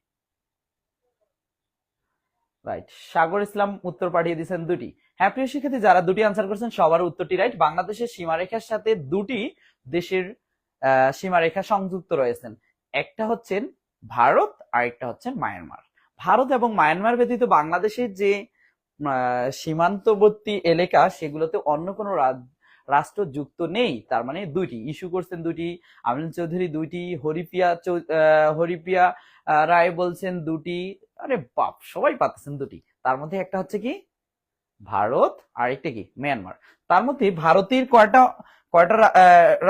S1: রাইট, সাগর ইসলাম উত্তর পাঠিয়ে দিয়েছেন 2টি। হ্যাঁ প্রিয় শিক্ষার্থী, যারা 2টি আনসার করেছেন সবার উত্তরটি রাইট। বাংলাদেশের সীমারেখার সাথে 2টি দেশের সীমারেখা সংযুক্ত রয়েছেন। একটা হচ্ছেন ভারত, আর একটা হচ্ছেন মায়ানমার। ভারত এবং মায়ানমার ব্যতীত বাংলাদেশের যে সীমান্তবর্তী এলাকা, সেগুলোতে অন্য কোনো রাষ্ট্র যুক্ত নেই। তার মানে 2টি ইস্যু করছেন 2টি, আমিন চৌধুরী 2টি, হরিপ্রিয়া রায় বলছেন 2টি। আরে বাপ, সবাই পাচ্ছেন 2টি। তার মধ্যে একটা হচ্ছে কি ভারত, আর একটা কি মিয়ানমার। তার মধ্যে ভারতের কয়টা কয়টা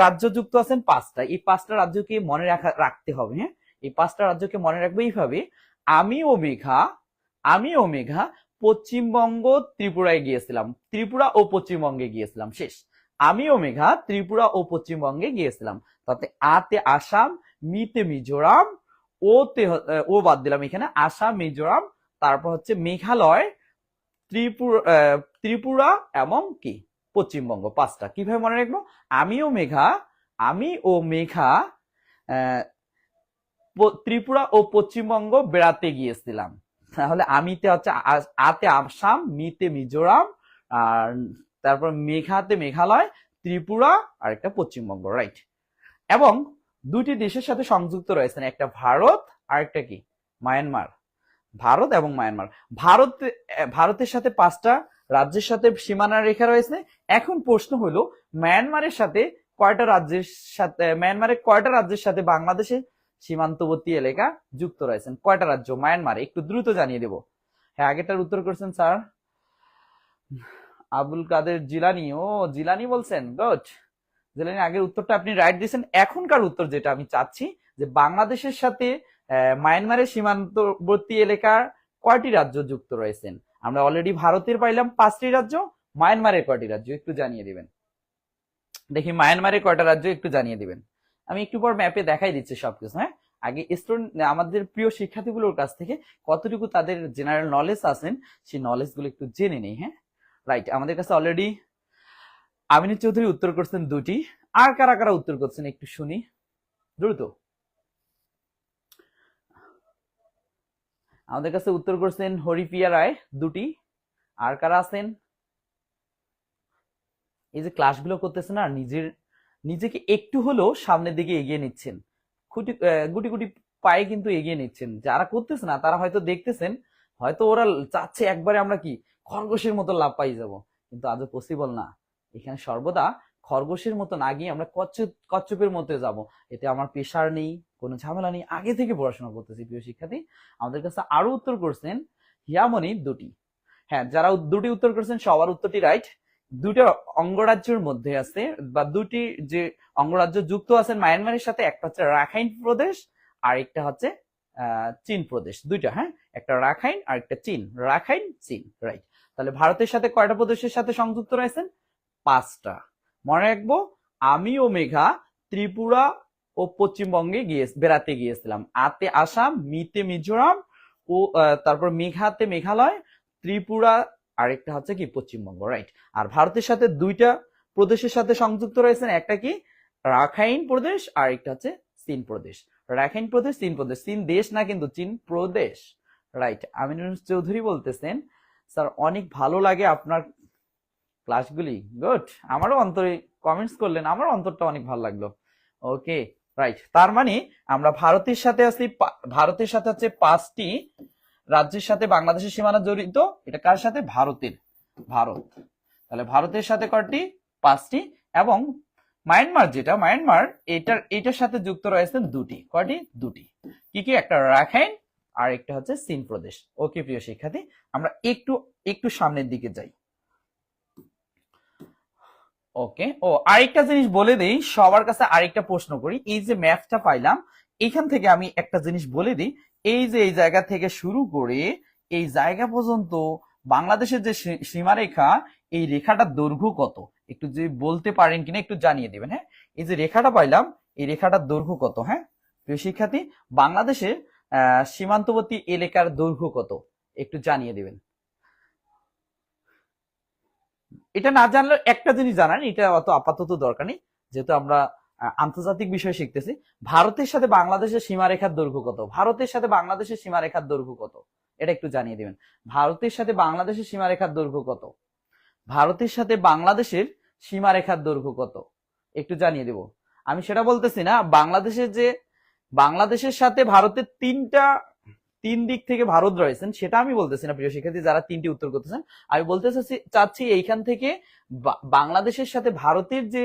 S1: রাজ্য যুক্ত আছেন, 5টা। এই 5টা রাজ্যকে মনে রাখতে হবে। হ্যাঁ, এই 5টা রাজ্যকে মনে রাখবে এইভাবে। আমি ও মেঘা পশ্চিমবঙ্গ ত্রিপুরায় গিয়েছিলাম, ত্রিপুরা ও পশ্চিমবঙ্গে গিয়েছিলাম, শেষ। আমি ও মেঘা ত্রিপুরা ও পশ্চিমবঙ্গে গিয়েছিলাম। তাতে আতে আসাম, মিতে মিজোরাম, ও বাদ দিলাম এখানে, আসাম, মিজোরাম, তারপর হচ্ছে মেঘালয়, ত্রিপুরা এবং কি পশ্চিমবঙ্গ। 5টা কিভাবে মনে রাখবো? আমি ও মেঘা ত্রিপুরা ও পশ্চিমবঙ্গ বেড়াতে গিয়েছিলাম। তাহলে আমিতে হচ্ছে আতে আসাম, মিতে মিজোরাম, আর তারপর মেঘাতে মেঘালয়, ত্রিপুরা আর একটা পশ্চিমবঙ্গ। রাইট, এবং 2টি দেশের সাথে সংযুক্ত রয়েছেন, একটা ভারত আর একটা কি মায়ানমার। ভারত এবং মায়ানমার। ভারতের সাথে 5টা রাজ্যের সাথে সীমানা রেখা রয়েছে। এখন প্রশ্ন হলো, মায়ানমারের সাথে মায়ানমারের কয়টা রাজ্যের সাথে বাংলাদেশের সীমান্তবর্তী এলাকা যুক্ত রয়েছেন? কয়টা রাজ্য মায়ানমারে? একটু দ্রুত জানিয়ে দেব। হ্যাঁ, আগেটার উত্তর করেছেন স্যার আবুল কাদের জিলানি। ও জিলানি বলছেন, গুড। জিলানি, আগের উত্তরটা আপনি রাইট দিয়েছেন। এখনকার উত্তর যেটা আমি চাচ্ছি, যে বাংলাদেশের সাথে মায়ানমারের সীমান্তবর্তী এলাকার কয়টি রাজ্য যুক্ত রয়েছেন? আমরা অলরেডি ভারতের পাইলাম 5টি রাজ্য, মায়ানমারের কয়টি রাজ্য একটু জানিয়ে দিবেন। দেখি মায়ানমারের কয়টা রাজ্য একটু জানিয়ে দিবেন। আমি একটু পর ম্যাপে দেখাই দিচ্ছি সবকিছু। হ্যাঁ, আগে স্টুডেন্ট আমাদের প্রিয় শিক্ষার্থীগুলোর কাছ থেকে কতটুকু তাদের জেনারেল নলেজ আছেন, সেই নলেজ গুলো একটু জেনে নেই। হ্যাঁ, রাইট, আমাদের কাছে অলরেডি আমিনুল চৌধুরী উত্তর করছেন 2টি। আর কারা কারা উত্তর করছেন একটু শুনি দ্রুত। আমাদের কাছে উত্তর করছেন হরিপ্রিয়া রায় 2টি। আর কারা আছেন? এই যে ক্লাসগুলো করতেছেন আর নিজেকে একটু হলেও সামনের দিকে এগিয়ে নিচ্ছেন, গুটি গুটি পায়ে কিন্তু এগিয়ে নিচ্ছেন। যারা করতেছে না তারা হয়তো দেখতেছেন, হয়তো ওরা চাচ্ছে একবারে আমরা কি খরগোশের মতো লাভ পাই যাব, কিন্তু আজও পসিবল না। এখানে সর্বদা খরগোশের মতো না গিয়ে আমরা কচ্ছপের মতো যাব। এতে আমার প্রেশার নেই, কোনো ঝামেলা নেই, আগে থেকে পড়াশোনা করতেছি। প্রিয় শিক্ষার্থী, আমাদের কাছে আরো উত্তর করছেন হিয়ামণি 2টি। হ্যাঁ, যারা 2টি উত্তর করছেন সবার উত্তরটি রাইট। দুইটা অঙ্গরাজ্যের মধ্যে আছে বা দুটি যে অঙ্গরাজ্য যুক্ত আছেন মায়ানমারের সাথে, একটা হচ্ছে রাখাইন প্রদেশ আর একটা হচ্ছে চীন প্রদেশ। দুইটা, হ্যাঁ, একটা রাখাইন আর একটা চীন। রাখাইন, চীন, রাইট। তাহলে ভারতের সাথে কয়টা প্রদেশের সাথে সংযুক্ত রয়েছেন? 5টা। মনে রাখবো, আমি ও মেঘা ত্রিপুরা ও পশ্চিমবঙ্গে বেড়াতে গিয়েছিলাম। আতে আসাম, মিতে মিজোরাম ও তারপর মেঘাতে মেঘালয়, ত্রিপুরা আরেকটা হচ্ছে কি পশ্চিমবঙ্গ, রাইট। আর ভারতের সাথে 2টা প্রদেশের সাথে সংযুক্ত রয়েছেন, একটা কি রাখাইন প্রদেশ আর একটা হচ্ছে চীন প্রদেশ। রাখাইন প্রদেশ, চীন প্রদেশ, চীন দেশ না কিন্তু চীন প্রদেশ, রাইট। আমিনুল চৌধুরী বলতেছেন স্যার অনেক ভালো লাগে আপনার ক্লাসগুলি, গুড। আমারও অন্তরে কমেন্টস করলেন, আমার অন্তরটা অনেক ভালো লাগলো। ওকে, রাইট। তার মানে আমরা ভারতের সাথে আছি, ভারতের সাথে হচ্ছে 5টি রাজ্যের সাথে বাংলাদেশের সীমানা জড়িত। এটা কার সাথে? ভারতের, ভারত। তাহলে ভারতের সাথে কয়টি? 5টি। এবং মায়ানমার, যেটা মায়ানমার, এটার সাথে যুক্ত রয়েছেন 2টি। কয়টি? 2টি। কি কি? একটা রাখাইন আর একটা হচ্ছে চীন প্রদেশ। ওকে প্রিয় শিক্ষার্থী, আমরা একটু সামনের দিকে যাই। ওকে, ও আরেকটা জিনিস বলে দেই, সবার কাছে আরেকটা প্রশ্ন করি। এই যে ম্যাপটা পাইলাম, এখান থেকে আমি একটা জিনিস বলে দিই। এই যে এই জায়গা থেকে শুরু করে এই জায়গা পর্যন্ত বাংলাদেশের যে সীমারেখা, এই রেখাটার দৈর্ঘ্য কত একটু যদি বলতে পারেন কিনা একটু জানিয়ে দিবেন। হ্যাঁ, এই যে রেখাটা পাইলাম, এই রেখাটার দৈর্ঘ্য কত? হ্যাঁ প্রিয় শিক্ষার্থী, বাংলাদেশের সীমান্তবর্তী এলাকার দৈর্ঘ্য কত একটু জানিয়ে দিবেন। এটা না জানলে একটা জিনিস জানান, এটা অত আপাতত দরকার নেই, যেহেতু আমরা আন্তর্জাতিক বিষয় শিখতেছি। ভারতের সাথে বাংলাদেশের সীমারেখার দৈর্ঘ্য কত? ভারতের সাথে বাংলাদেশের সীমারেখার দৈর্ঘ্য কত? এটা একটু জানিয়ে দিবেন। ভারতের সাথে বাংলাদেশের সীমারেখার দৈর্ঘ্য কত? ভারতের সাথে বাংলাদেশের সীমারেখার দৈর্ঘ্য কত একটু জানিয়ে দেব। আমি সেটা বলতেছি না, বাংলাদেশের সাথে ভারতের তিন দিক থেকে ভারত রয়েছেন সেটা আমি বলতেছি না প্রিয় শিক্ষার্থী, যারা 3টি উত্তর করতেছেন। আমি বলতে চাচ্ছি এইখান থেকে বাংলাদেশের সাথে ভারতের যে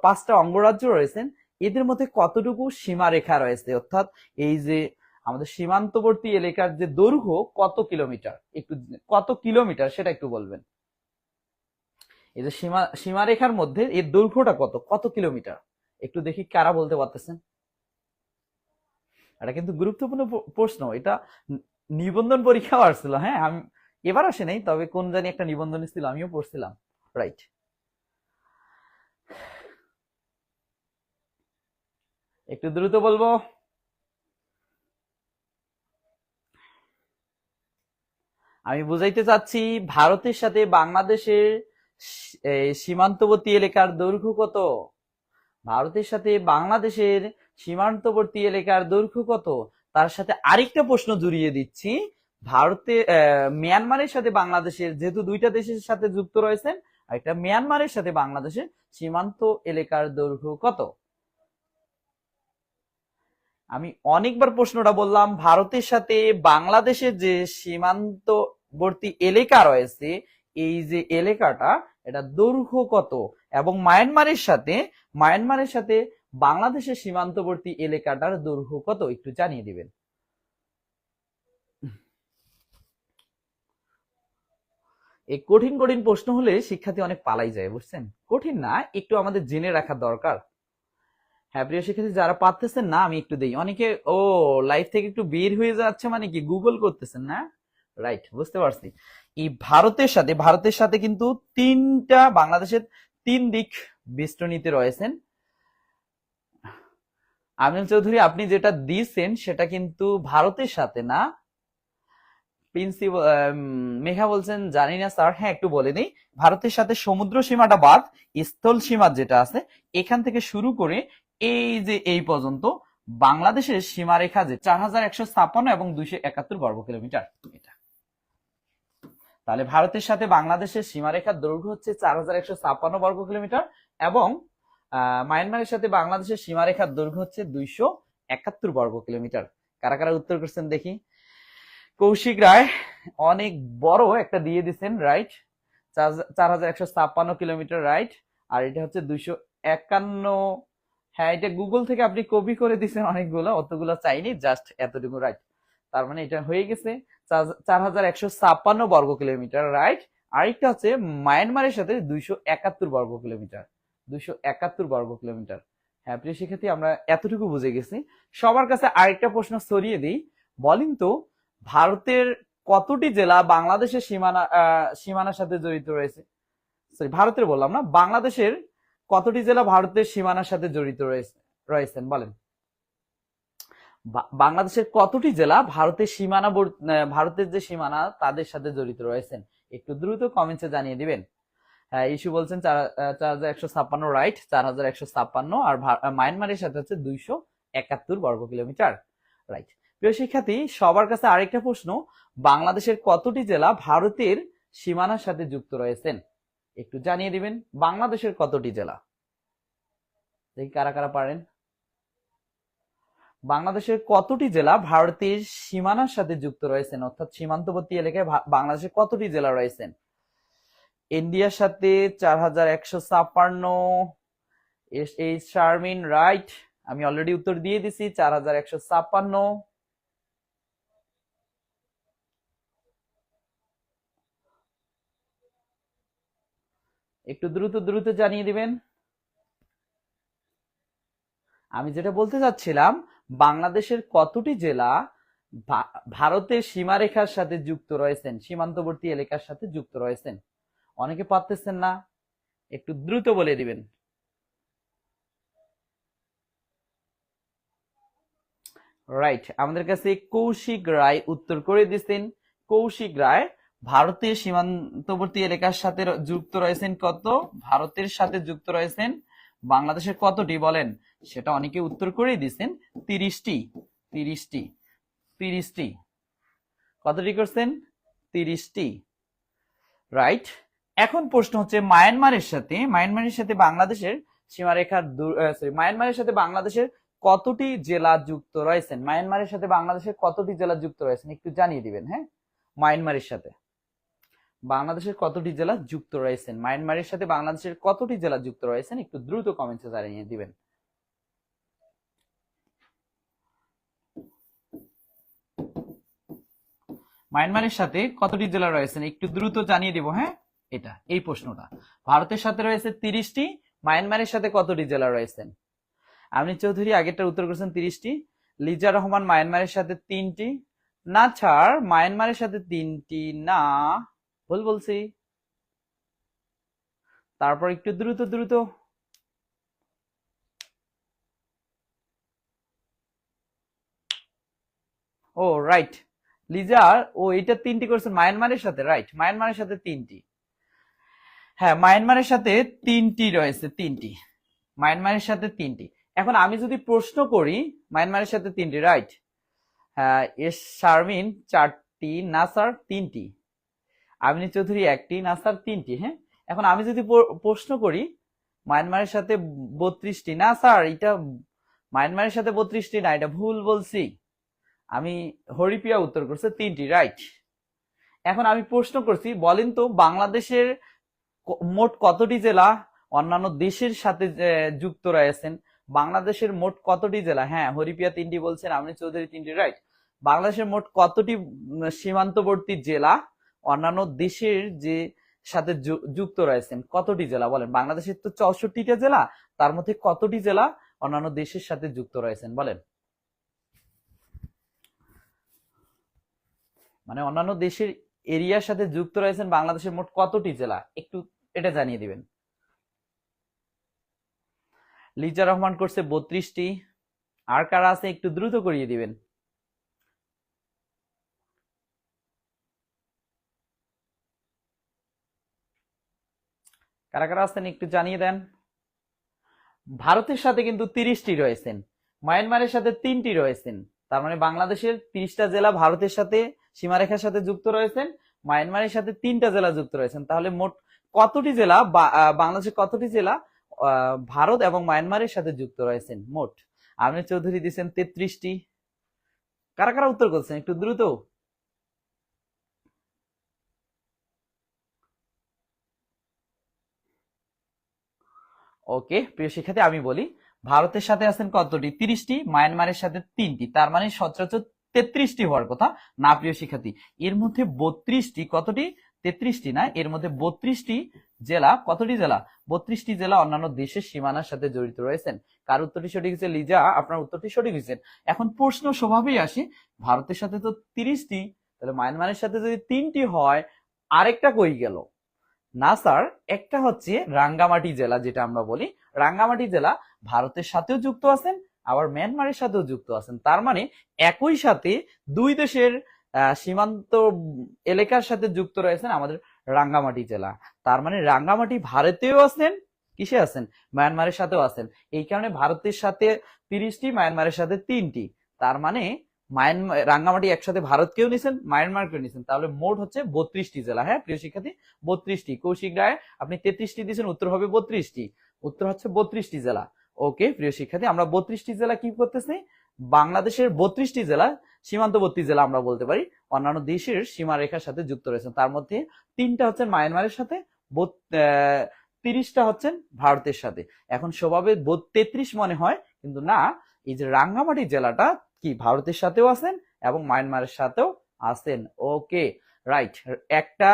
S1: 5টা অঙ্গরাজ্য রয়েছেন, এদের মধ্যে কতটুকু সীমারেখা রয়েছে, অর্থাৎ এই যে আমাদের সীমান্তবর্তী এলাকার যে দৈর্ঘ্য কত কিলোমিটার, একটু কত কিলোমিটার সেটা একটু বলবেন। এই যে সীমারেখার মধ্যে এর দৈর্ঘ্যটা কত কিলোমিটার, একটু দেখি কারা বলতে পারতেছেন। এটা কিন্তু গুরুত্বপূর্ণ প্রশ্ন, এটা নিবন্ধন পরীক্ষাও আসছিল। হ্যাঁ, আমি এবার আসে নাই, তবে কোন জানি একটা নিবন্ধন ছিল, আমিও পড়ছিলাম, রাইট। একটু দ্রুত বলবো। আমি বুঝাইতে চাচ্ছি ভারতের সাথে বাংলাদেশের সীমান্তবর্তী এলাকার দৈর্ঘ্য কত? ভারতের সাথে বাংলাদেশের সীমান্তবর্তী এলাকার দৈর্ঘ্য কত? তার সাথে আরেকটা প্রশ্ন জুড়িয়ে দিচ্ছি, ভারতে মিয়ানমারের সাথে বাংলাদেশের, যেহেতু 2টা দেশের সাথে যুক্ত রয়েছেন, আর একটা মিয়ানমারের সাথে বাংলাদেশের সীমান্ত এলাকার দৈর্ঘ্য কত? আমি অনেকবার প্রশ্নটা বললাম, ভারতের সাথে বাংলাদেশের যে সীমান্তবর্তী এলাকা রয়েছে, এই যে এলাকাটা, এটা দৈর্ঘ্য কত? এবং মায়ানমারের সাথে বাংলাদেশের সীমান্তবর্তী এলাকাটার দৈর্ঘ্য কত একটু জানিয়ে দিবেন। এই কঠিন কঠিন প্রশ্ন হলে শিক্ষার্থী অনেক পালাই যায়, বুঝছেন? কঠিন না, একটু আমাদের জেনে রাখা দরকার। হ্যাঁ প্রিয় শিক্ষার্থী, যারা পারতেছেন না আমি একটু দেই। অনেকে লাইফ থেকে একটু বের হয়ে যাচ্ছে, মানে কি গুগল করতেছেন না, রাইট, বুঝতে পারছি। এই ভারতের সাথে কিন্তু বাংলাদেশের 3 দিক বেষ্টনীতে রয়েছেন। আমিনুল চৌধুরী, আপনি যেটা দিয়েছেন সেটা কিন্তু ভারতের সাথে না। প্রিন্সিপাল মেঘা বলছেন জানি না স্যার। হ্যাঁ একটু বলে দিই, ভারতের সাথে সমুদ্র সীমাটা বাদ স্থল সীমা যেটা আছে, এখান থেকে শুরু করে এই যে এই পর্যন্ত বাংলাদেশের সীমারেখা যে 4156 এবং 271 বর্গ কিলোমিটার। এটা তাহলে ভারতের সাথে বাংলাদেশের সীমারেখার দৈর্ঘ্য হচ্ছে 4156 বর্গ কিলোমিটার এবং মায়ানমারের সাথে বাংলাদেশের সীমারেখার দৈর্ঘ্য হচ্ছে 271 বর্গ কিলোমিটার। কারা কারা উত্তর করছেন দেখি। কৌশিক রায় অনেক বড় একটা দিয়ে দিচ্ছেন, রাইট, 4156 কিলোমিটার, রাইট। আর এটা হচ্ছে 251। হ্যাঁ, এটা গুগল থেকে আপনি কপি করে দিচ্ছেন অনেকগুলো, অতগুলো চাইনি, জাস্ট এতটুকু, রাইট। তার মানে এটা হয়ে গেছে 4156 বর্গ কিলোমিটার, রাইট। আরেকটা হচ্ছে মায়ানমারের সাথে 271 বর্গ কিলোমিটার, 271 বর্গ কিলোমিটার। হ্যাঁ প্রিয় শিক্ষার্থী, আমরা এতটুকু বুঝে গেছি। সবার কাছে আরেকটা প্রশ্ন ছড়িয়ে দিই, বলেন তো ভারতের কতটি জেলা বাংলাদেশের সীমানার সাথে জড়িত রয়েছে? সরি, ভারতের বললাম না, বাংলাদেশের কতটি জেলা ভারতের সীমানার সাথে জড়িত রয়েছেন বলেন। বাংলাদেশের কতটি জেলা ভারতের ভারতের যে সীমানা তাদের সাথে জড়িত রয়েছেন? একটু দ্রুত কমেন্টে জানিয়ে দিবেন। হ্যাঁ, ইস্যু বলছেন 4156, রাইট, 4156। আর মায়ানমারের সাথে হচ্ছে 271 বর্গ কিলোমিটার, রাইট। প্রিয় শিক্ষার্থী, সবার কাছে আরেকটা প্রশ্ন, বাংলাদেশের কতটি জেলা ভারতের সীমানার সাথে যুক্ত রয়েছেন? একটু জানিয়ে দিবেন, বাংলাদেশের কতটি জেলা, দেখি কারা কারা পারেন। বাংলাদেশের কতটি জেলা ভারতের সীমানার সাথে যুক্ত রয়েছেন, অর্থাৎ সীমান্তবর্তী এলাকায় বাংলাদেশের কতটি জেলা রয়েছেন? ইন্ডিয়ার সাথে 4156। এই শারমিন, রাইট, আমি অলরেডি উত্তর দিয়ে দিছি, 4156। একটু দ্রুত দ্রুত জানিয়ে দিবেন। আমি যেটা বলতে চাচ্ছিলাম, বাংলাদেশের কতটি জেলা ভারতের সীমারেখার সাথে যুক্ত রয়েছেন, সীমান্তবর্তী এলাকার সাথে যুক্ত রয়েছেন? অনেকে পারতেছেন না, একটু দ্রুত বলে দিবেন। রাইট, আমাদের কাছে কৌশিক রায় উত্তর করে দিচ্ছেন। কৌশিক রায় ভারতের সীমান্তবর্তী এলাকার সাথে যুক্ত রয়েছেন কত? ভারতের সাথে যুক্ত রয়েছেন বাংলাদেশের কতটি বলেন? সেটা অনেকে উত্তর করে দিচ্ছেন 30টি। 30টি 30টি কতটি করছেন? 30টি, রাইট। এখন প্রশ্ন হচ্ছে মায়ানমারের সাথে বাংলাদেশের সীমারেখার মায়ানমারের সাথে বাংলাদেশের কতটি জেলা যুক্ত রয়েছেন? মায়ানমারের সাথে বাংলাদেশের কতটি জেলা যুক্ত রয়েছেন একটু জানিয়ে দিবেন। হ্যাঁ, মায়ানমারের সাথে বাংলাদেশের কতটি জেলা যুক্ত রয়েছেন? মায়ানমারের সাথে বাংলাদেশের কতটি জেলা যুক্ত রয়েছেন একটু দ্রুত কমেন্টে জানিয়ে দিবেন। মায়ানমারের সাথে কতটি জেলা রয়েছেন একটু দ্রুত জানিয়ে দিব। হ্যাঁ, এটা এই প্রশ্নটা, ভারতের সাথে রয়েছে 30টি, মায়ানমারের সাথে কতটি জেলা রয়েছেন? আপনি চৌধুরী আগেরটার উত্তর করেছেন 30টি। লিজা রহমান মায়ানমারের সাথে 3টি, না ছাড় মায়ানমারের সাথে 3টি না, ভুল বলছি। তারপর একটু দ্রুত দ্রুত। ও রাইট, লিজার এটা 3টি করেছেন মায়ানমারের সাথে, রাইট, মায়ানমারের সাথে 3টি। হ্যাঁ, মায়ানমারের সাথে 3টি রয়েছে, 3টি, মায়ানমারের সাথে 3টি। এখন আমি যদি প্রশ্ন করি, মায়ানমারের সাথে 3টি, রাইট। হ্যাঁ, এস শারমিন 4টি, না স্যার 3টি। আমিনী চৌধুরী 1টি, না স্যার 3টি। হ্যাঁ, এখন আমি যদি প্রশ্ন করি মায়ানমারের সাথে 32টি, না স্যার এটা মায়ানমারের সাথে 32টি না, এটা ভুল বলছি। আমি হরিপ্রিয়া উত্তর করছে 3টি, রাইট। এখন আমি প্রশ্ন করছি, বলেন তো বাংলাদেশের মোট কতটি জেলা অন্যান্য দেশের সাথে যুক্ত রয়েছেন? বাংলাদেশের মোট কতটি জেলা? হ্যাঁ, হরিপ্রিয়া 3টি বলছেন, আমিনী চৌধুরী 3টি, রাইট। বাংলাদেশের মোট কতটি সীমান্তবর্তী জেলা অন্যান্য দেশের যে সাথে যুক্ত রয়েছেন, কতটি জেলা বলেন? বাংলাদেশের তো 64টা জেলা, তার মধ্যে কতটি জেলা অন্যান্য দেশের সাথে যুক্ত রয়েছেন বলেন? মানে অন্যান্য দেশের এরিয়ার সাথে যুক্ত রয়েছেন বাংলাদেশের মোট কতটি জেলা একটু এটা জানিয়ে দিবেন। লিজা রহমান করছে 32টি, আর কারা আছে একটু দ্রুত করিয়ে দিবেন। কারা কারা আছেন একটু জানিয়ে দেন। ভারতের সাথে কিন্তু 30টি রয়েছেন, মায়ানমারের সাথে 3টি রয়েছেন। তার মানে বাংলাদেশের 30টা জেলা ভারতের সাথে সীমারেখার সাথে যুক্ত রয়েছেন, মায়ানমারের সাথে 3টা জেলা যুক্ত রয়েছেন। তাহলে মোট কতটি জেলা বাংলাদেশের কতটি জেলা ভারত এবং মায়ানমারের সাথে যুক্ত রয়েছেন? মোট আমির চৌধুরী দিচ্ছেন 33টি। কারা কারা উত্তর করছেন একটু দ্রুত? ওকে প্রিয় শিক্ষার্থী, আমি বলি ভারতের সাথে আছেন কতটি? 30টি, মায়ানমারের সাথে 3টি, তার মানে সচরাচর 33টি হওয়ার কথা না প্রিয় শিক্ষার্থী। এর মধ্যে 32টি, কতটি? 33টি না, এর মধ্যে 32টি জেলা, কতটি জেলা? 32টি জেলা অন্যান্য দেশের সীমানার সাথে জড়িত রয়েছেন। কার উত্তরটি সঠিক হয়েছে? লিজা, আপনার উত্তরটি সঠিক হয়েছে। এখন প্রশ্ন স্বভাবেই আসে, ভারতের সাথে তো 30টি, তাহলে মায়ানমারের সাথে যদি 3টি হয়, আরেকটা কই গেল? না স্যার, একটা হচ্ছে রাঙ্গামাটি জেলা, যেটা আমরা বলি রাঙ্গামাটি জেলা ভারতের সাথেও যুক্ত আছেন, আবার মিয়ানমারের সাথেও যুক্ত আছেন। তার মানে একই সাথে দুই দেশের সীমান্ত এলাকার সাথে যুক্ত রয়েছেন আমাদের রাঙ্গামাটি জেলা। তার মানে রাঙ্গামাটি ভারতেও আছেন, কিসে আছেন? মিয়ানমারের সাথেও আছেন। এই কারণে ভারতের সাথে 30টি, মায়ানমারের সাথে 3টি। তার মানে রাঙ্গামাটি একসাথে ভারতকেও নিছেন, মায়ানমারকেও নিছেন, তাহলে মোট হচ্ছে 32টি জেলা। হ্যাঁ প্রিয় শিক্ষার্থী, 32টি। কৌশিক রায়, আপনি 33টি দিয়েছেন, উত্তর হবে 32টি। উত্তর হচ্ছে 32টি জেলা। ওকে প্রিয় শিক্ষার্থী, আমরা 32টি জেলা কি করতেছি? বাংলাদেশের 32টি জেলা সীমান্তবর্তী জেলা আমরা বলতে পারি, অন্যান্য দেশের সীমারেখার সাথে যুক্ত রয়েছেন। তার মধ্যে 3টা হচ্ছেন মায়ানমারের সাথে, 30টা হচ্ছেন ভারতের সাথে। এখন স্বভাবে 33 মনে হয়, কিন্তু না, এই যে রাঙ্গামাটি জেলাটা কি ভারতের সাথেও আছেন এবং মায়ানমারের সাথেও আছেন। ওকে রাইট, একটা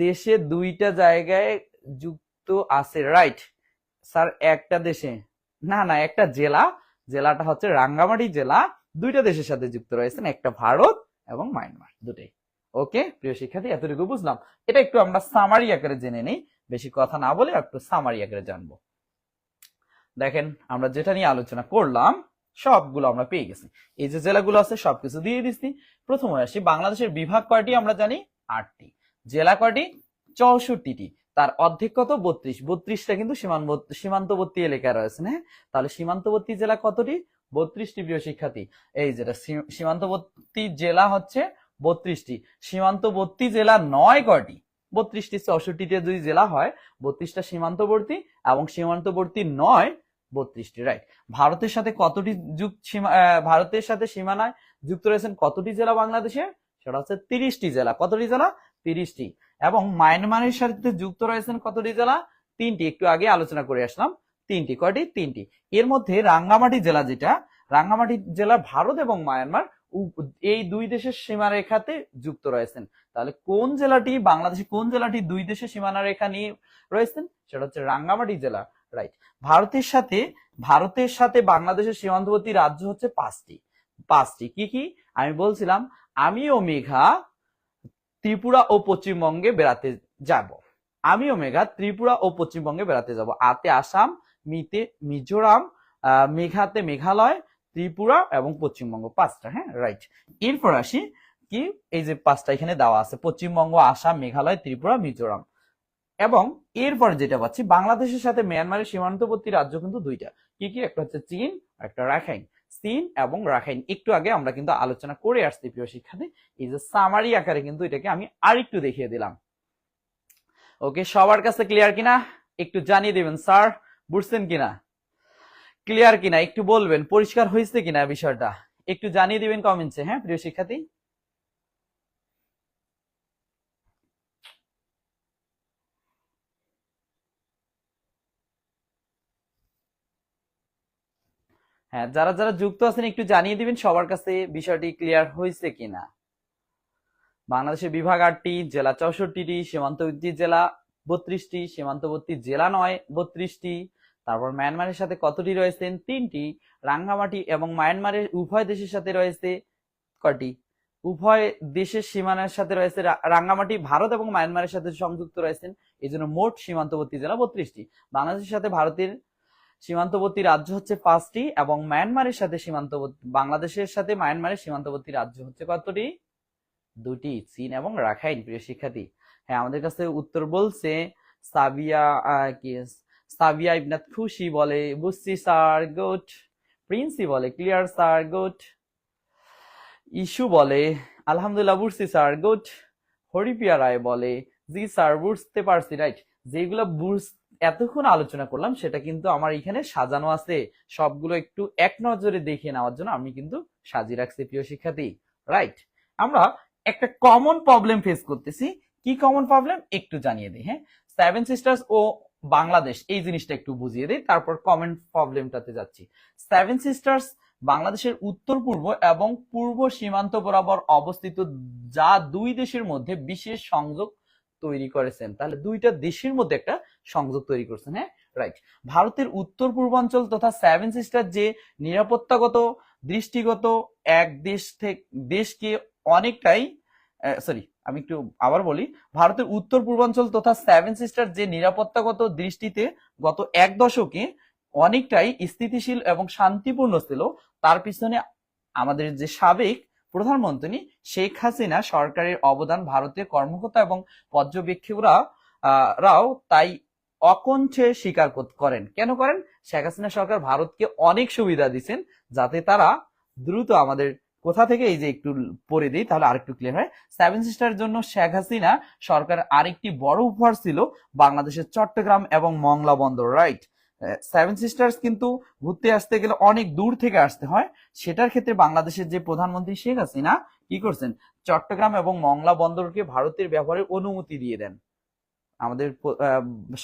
S1: দেশে দুইটা জায়গায় যুক্ত আছে, রাইট স্যার। একটা দেশে না, না একটা জেলা, জেলাটা হচ্ছে রাঙ্গামাটি জেলা, দুইটা দেশের সাথে যুক্ত রয়েছেন, একটা ভারত এবং মায়ানমার, দুটোই। ওকে প্রিয় শিক্ষার্থী, এতটুকু বুঝলাম। এটা একটু আমরা সামারি আকারে জেনে নেই, বেশি কথা না বলে একটু সামারি আকারে জানবো। দেখেন আমরা যেটা নিয়ে আলোচনা করলাম সবগুলো আমরা পেয়ে গেছি। এই যে জেলাগুলো আছে সবকিছু দিয়ে দিচ্ছি। প্রথমে আসি, বাংলাদেশের বিভাগ কয়টি? আমরা জানি 8টি। জেলা কয়টি? 64টি। তার অর্ধেক কত? 32টা কিন্তু সীমান্তবর্তী এলাকায় রয়েছে। হ্যাঁ, তাহলে সীমান্তবর্তী জেলা কতটি? 32টি প্রিয় শিক্ষার্থী। এই যেটা সীমান্তবর্তী জেলা হচ্ছে 32টি। সীমান্তবর্তী জেলা 9 কয়টি? 32টি। 64টিতে যদি জেলা হয়, 32টা সীমান্তবর্তী এবং সীমান্তবর্তী 9, 32টি, রাইট। ভারতের সাথে কতটি ভারতের সাথে সীমানায় যুক্ত রয়েছেন কতটি জেলা বাংলাদেশে? সেটা হচ্ছে 30টি জেলা। কতটি জেলা? 30টি। এবং মায়ানমারের সাথে যুক্ত রয়েছেন কতটি জেলা? 3টি। একটু আগে আলোচনা করে আসলাম, 3টি। কয়টি? 3টি। এর মধ্যে রাঙ্গামাটি জেলা, যেটা রাঙ্গামাটি জেলা ভারত এবং মায়ানমার এই দুই দেশের সীমারেখাতে যুক্ত রয়েছেন। তাহলে কোন জেলাটি বাংলাদেশে, কোন জেলাটি দুই দেশের সীমানা রেখা নিয়ে রয়েছেন? সেটা হচ্ছে রাঙ্গামাটি জেলা, রাইট। ভারতের সাথে বাংলাদেশের সীমান্তবর্তী রাজ্য হচ্ছে 5টি। কি কি আমি বলছিলাম? আমি ও মেঘা ত্রিপুরা ও পশ্চিমবঙ্গে বেড়াতে যাব। আমি ও মেঘা ত্রিপুরা ও পশ্চিমবঙ্গে বেড়াতে যাব। আতে আসাম, মিতে মিজোরাম, মেঘাতে মেঘালয়, ত্রিপুরা এবং পশ্চিমবঙ্গ। 5টা। হ্যাঁ রাইট। এরপর আসি কি, এই যে 5টা এখানে দেওয়া আছে, পশ্চিমবঙ্গ, আসাম, মেঘালয়, ত্রিপুরা, মিজোরাম। এবং এরপর যেটা পাচ্ছি, বাংলাদেশের সাথে মিয়ানমারের সীমান্তবর্তী রাজ্য কিন্তু 2টা। কি কি? একটা হচ্ছে চীন, একটা রাখাইন। চীন এবং রাখাইন একটু আগে আমরা কিন্তু আলোচনা করে আসছি প্রিয় শিক্ষার্থী। এই যে সামারি আকারে কিন্তু এটাকে আমি আরেকটু দেখিয়ে দিলাম। ওকে, সবার কাছে ক্লিয়ার কিনা একটু জানিয়ে দিবেন স্যার, বুঝছেন কিনা, ক্লিয়ার কিনা একটু বলবেন, পরিষ্কার হয়েছে কিনা বিষয়টা একটু জানিয়ে দিবেন কমেন্টসে। হ্যাঁ প্রিয় শিক্ষার্থী, হ্যাঁ যারা যারা যুক্ত আছেন একটু জানিয়ে দিবেন সবার কাছে বিষয়টি ক্লিয়ার হয়েছে কিনা। বাংলাদেশের বিভাগ 8টি, জেলা 64টি, সীমান্তবর্তী জেলা 32টি, সীমান্তবর্তী জেলা 32টি। তারপর মায়ানমারের সাথে কতটি রয়েছেন? 3টি। রাঙ্গামাটি এবং মায়ানমারের উভয় দেশের সাথে রয়েছে কয়টি? উভয় দেশের সীমানার সাথে রয়েছে। রাঙ্গামাটি ভারত এবং মায়ানমারের সাথে সংযুক্ত রয়েছেন, এই জন্য মোট সীমান্তবর্তী জেলা 32টি। বাংলাদেশের সাথে ভারতের সীমান্তবর্তী রাজ্য হচ্ছে 5টি এবং মায়ানমারের সাথে বাংলাদেশের সাথে মায়ানমারের সীমান্তবর্তী রাজ্য হচ্ছে কতটি? 2টি, চীন এবং রাখাইন। প্রিয় শিক্ষার্থী, হ্যাঁ আমাদের কাছে উত্তর বলছে সাবিয়া, কি সাবিয়া ইবনাত খুশি বলে, বুঝছি স্যার, গুড। প্রিন্সি বলে ক্লিয়ার স্যার, গুড। ইস্যু বলে আলহামদুলিল্লাহ বুঝছি স্যার, গুড। হরিপ্রিয়া রায় বলে জি স্যার বুঝতে পারছি, রাইট। যেগুলো এতক্ষণ আলোচনা করলাম সেটা কিন্তু আমার এখানে সাজানো আছে, সবগুলো একটু এক নজরে দেখে নেওয়ার জন্য আমি কিন্তু সাজিয়ে রাখছি প্রিয় শিক্ষার্থী, রাইট। আমরা একটা কমন প্রবলেম ফেস করতেছি। কি কমন প্রবলেম একটু জানিয়ে দিই। হ্যাঁ, সেভেন সিস্টার্স ও বাংলাদেশ এই জিনিসটা একটু বুঝিয়ে দিই, তারপর কমন প্রবলেমটাতে যাচ্ছি। সেভেন সিস্টার্স বাংলাদেশের উত্তর পূর্ব এবং পূর্ব সীমান্ত বরাবর অবস্থিত, যা দুই দেশের মধ্যে বিশেষ সংযোগ তৈরি করেছেন। তাহলে দুইটা দেশের মধ্যে একটা সংযোগ তৈরি করছেন। হ্যাঁ, রাইট। ভারতের উত্তর পূর্বাঞ্চল তথা সেভেন সিস্টার যে নিরাপত্তাগত দৃষ্টিগত এক দেশ থেকে দেশকে অনেকটাই, সরি আমি একটু আবার বলি, ভারতের উত্তর পূর্বাঞ্চল তথা সেভেন সিস্টার যে নিরাপত্তাগত দৃষ্টিতে গত এক দশকে অনেকটাই স্থিতিশীল এবং শান্তিপূর্ণ ছিল, তার পিছনে আমাদের যে সাবেক প্রধানমন্ত্রী শেখ হাসিনা সরকারের অবদান ভারতীয় কর্মকর্তা এবং পর্যবেক্ষকরা রাও তাই অকণ্ঠে স্বীকার করেন। কেন করেন? শেখ হাসিনা সরকার ভারতকে অনেক সুবিধা দিচ্ছেন, যাতে তারা দ্রুত আমাদের কোথা থেকে, এই যে একটু পড়ে দিই তাহলে আরেকটু ক্লিয়ার হয়। সেভেন সিস্টারের জন্য শেখ হাসিনা সরকার আরেকটি বড় উপহার ছিল বাংলাদেশের চট্টগ্রাম এবং মংলা বন্দর, রাইট। সেভেন সিস্টার্স কিন্তু ঘুরতে আসতে গেলে অনেক দূর থেকে আসতে হয়, সেটার ক্ষেত্রে বাংলাদেশের যে প্রধানমন্ত্রী শেখ হাসিনা কি করছেন, চট্টগ্রাম এবং মংলা বন্দরকে ভারতের ব্যবহারের অনুমতি দিয়ে দেন। আমাদের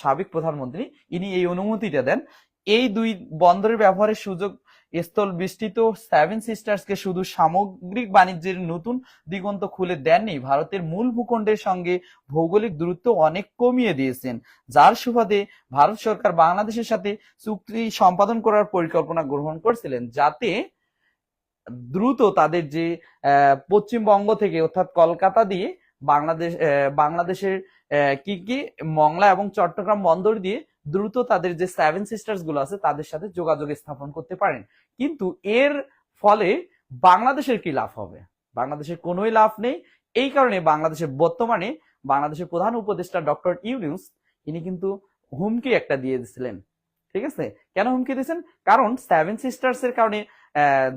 S1: সাবেক প্রধানমন্ত্রী ইনি এই অনুমতিটা দেন। এই দুই বন্দরের ব্যবহারের সুযোগ স্থল বিস্তৃত সেভেন সিস্টার্সকে শুধু সামগ্রিক বাণিজ্যের নতুন দিগন্ত খুলে দেননি, ভারতের মূল ভূখণ্ডের সঙ্গে ভৌগোলিক দূরত্ব অনেক কমিয়ে দিয়েছেন, যার সুবাদে ভারত সরকার বাংলাদেশের সাথে চুক্তি সম্পাদন করার পরিকল্পনা গ্রহণ করছিলেন, যাতে দ্রুত তাদের যে পশ্চিমবঙ্গ থেকে অর্থাৎ কলকাতা দিয়ে বাংলাদেশের কি মংলা এবং চট্টগ্রাম বন্দর দিয়ে দ্রুত তাদের যে সেভেন সিস্টার্স গুলো আছে তাদের সাথে যোগাযোগ স্থাপন করতে পারেন। কিন্তু এর ফলে বাংলাদেশের কি লাভ হবে? বাংলাদেশের কোনোই লাভ নেই। এই কারণে বর্তমানে বাংলাদেশের প্রধান উপদেষ্টা ডক্টর ইউনূস ইনি কিন্তু হুমকি একটা দিয়ে দিয়েছিলেন। ঠিক আছে, কেন হুমকি দিয়েছেন? কারণ সেভেন সিস্টার্স এর কারণে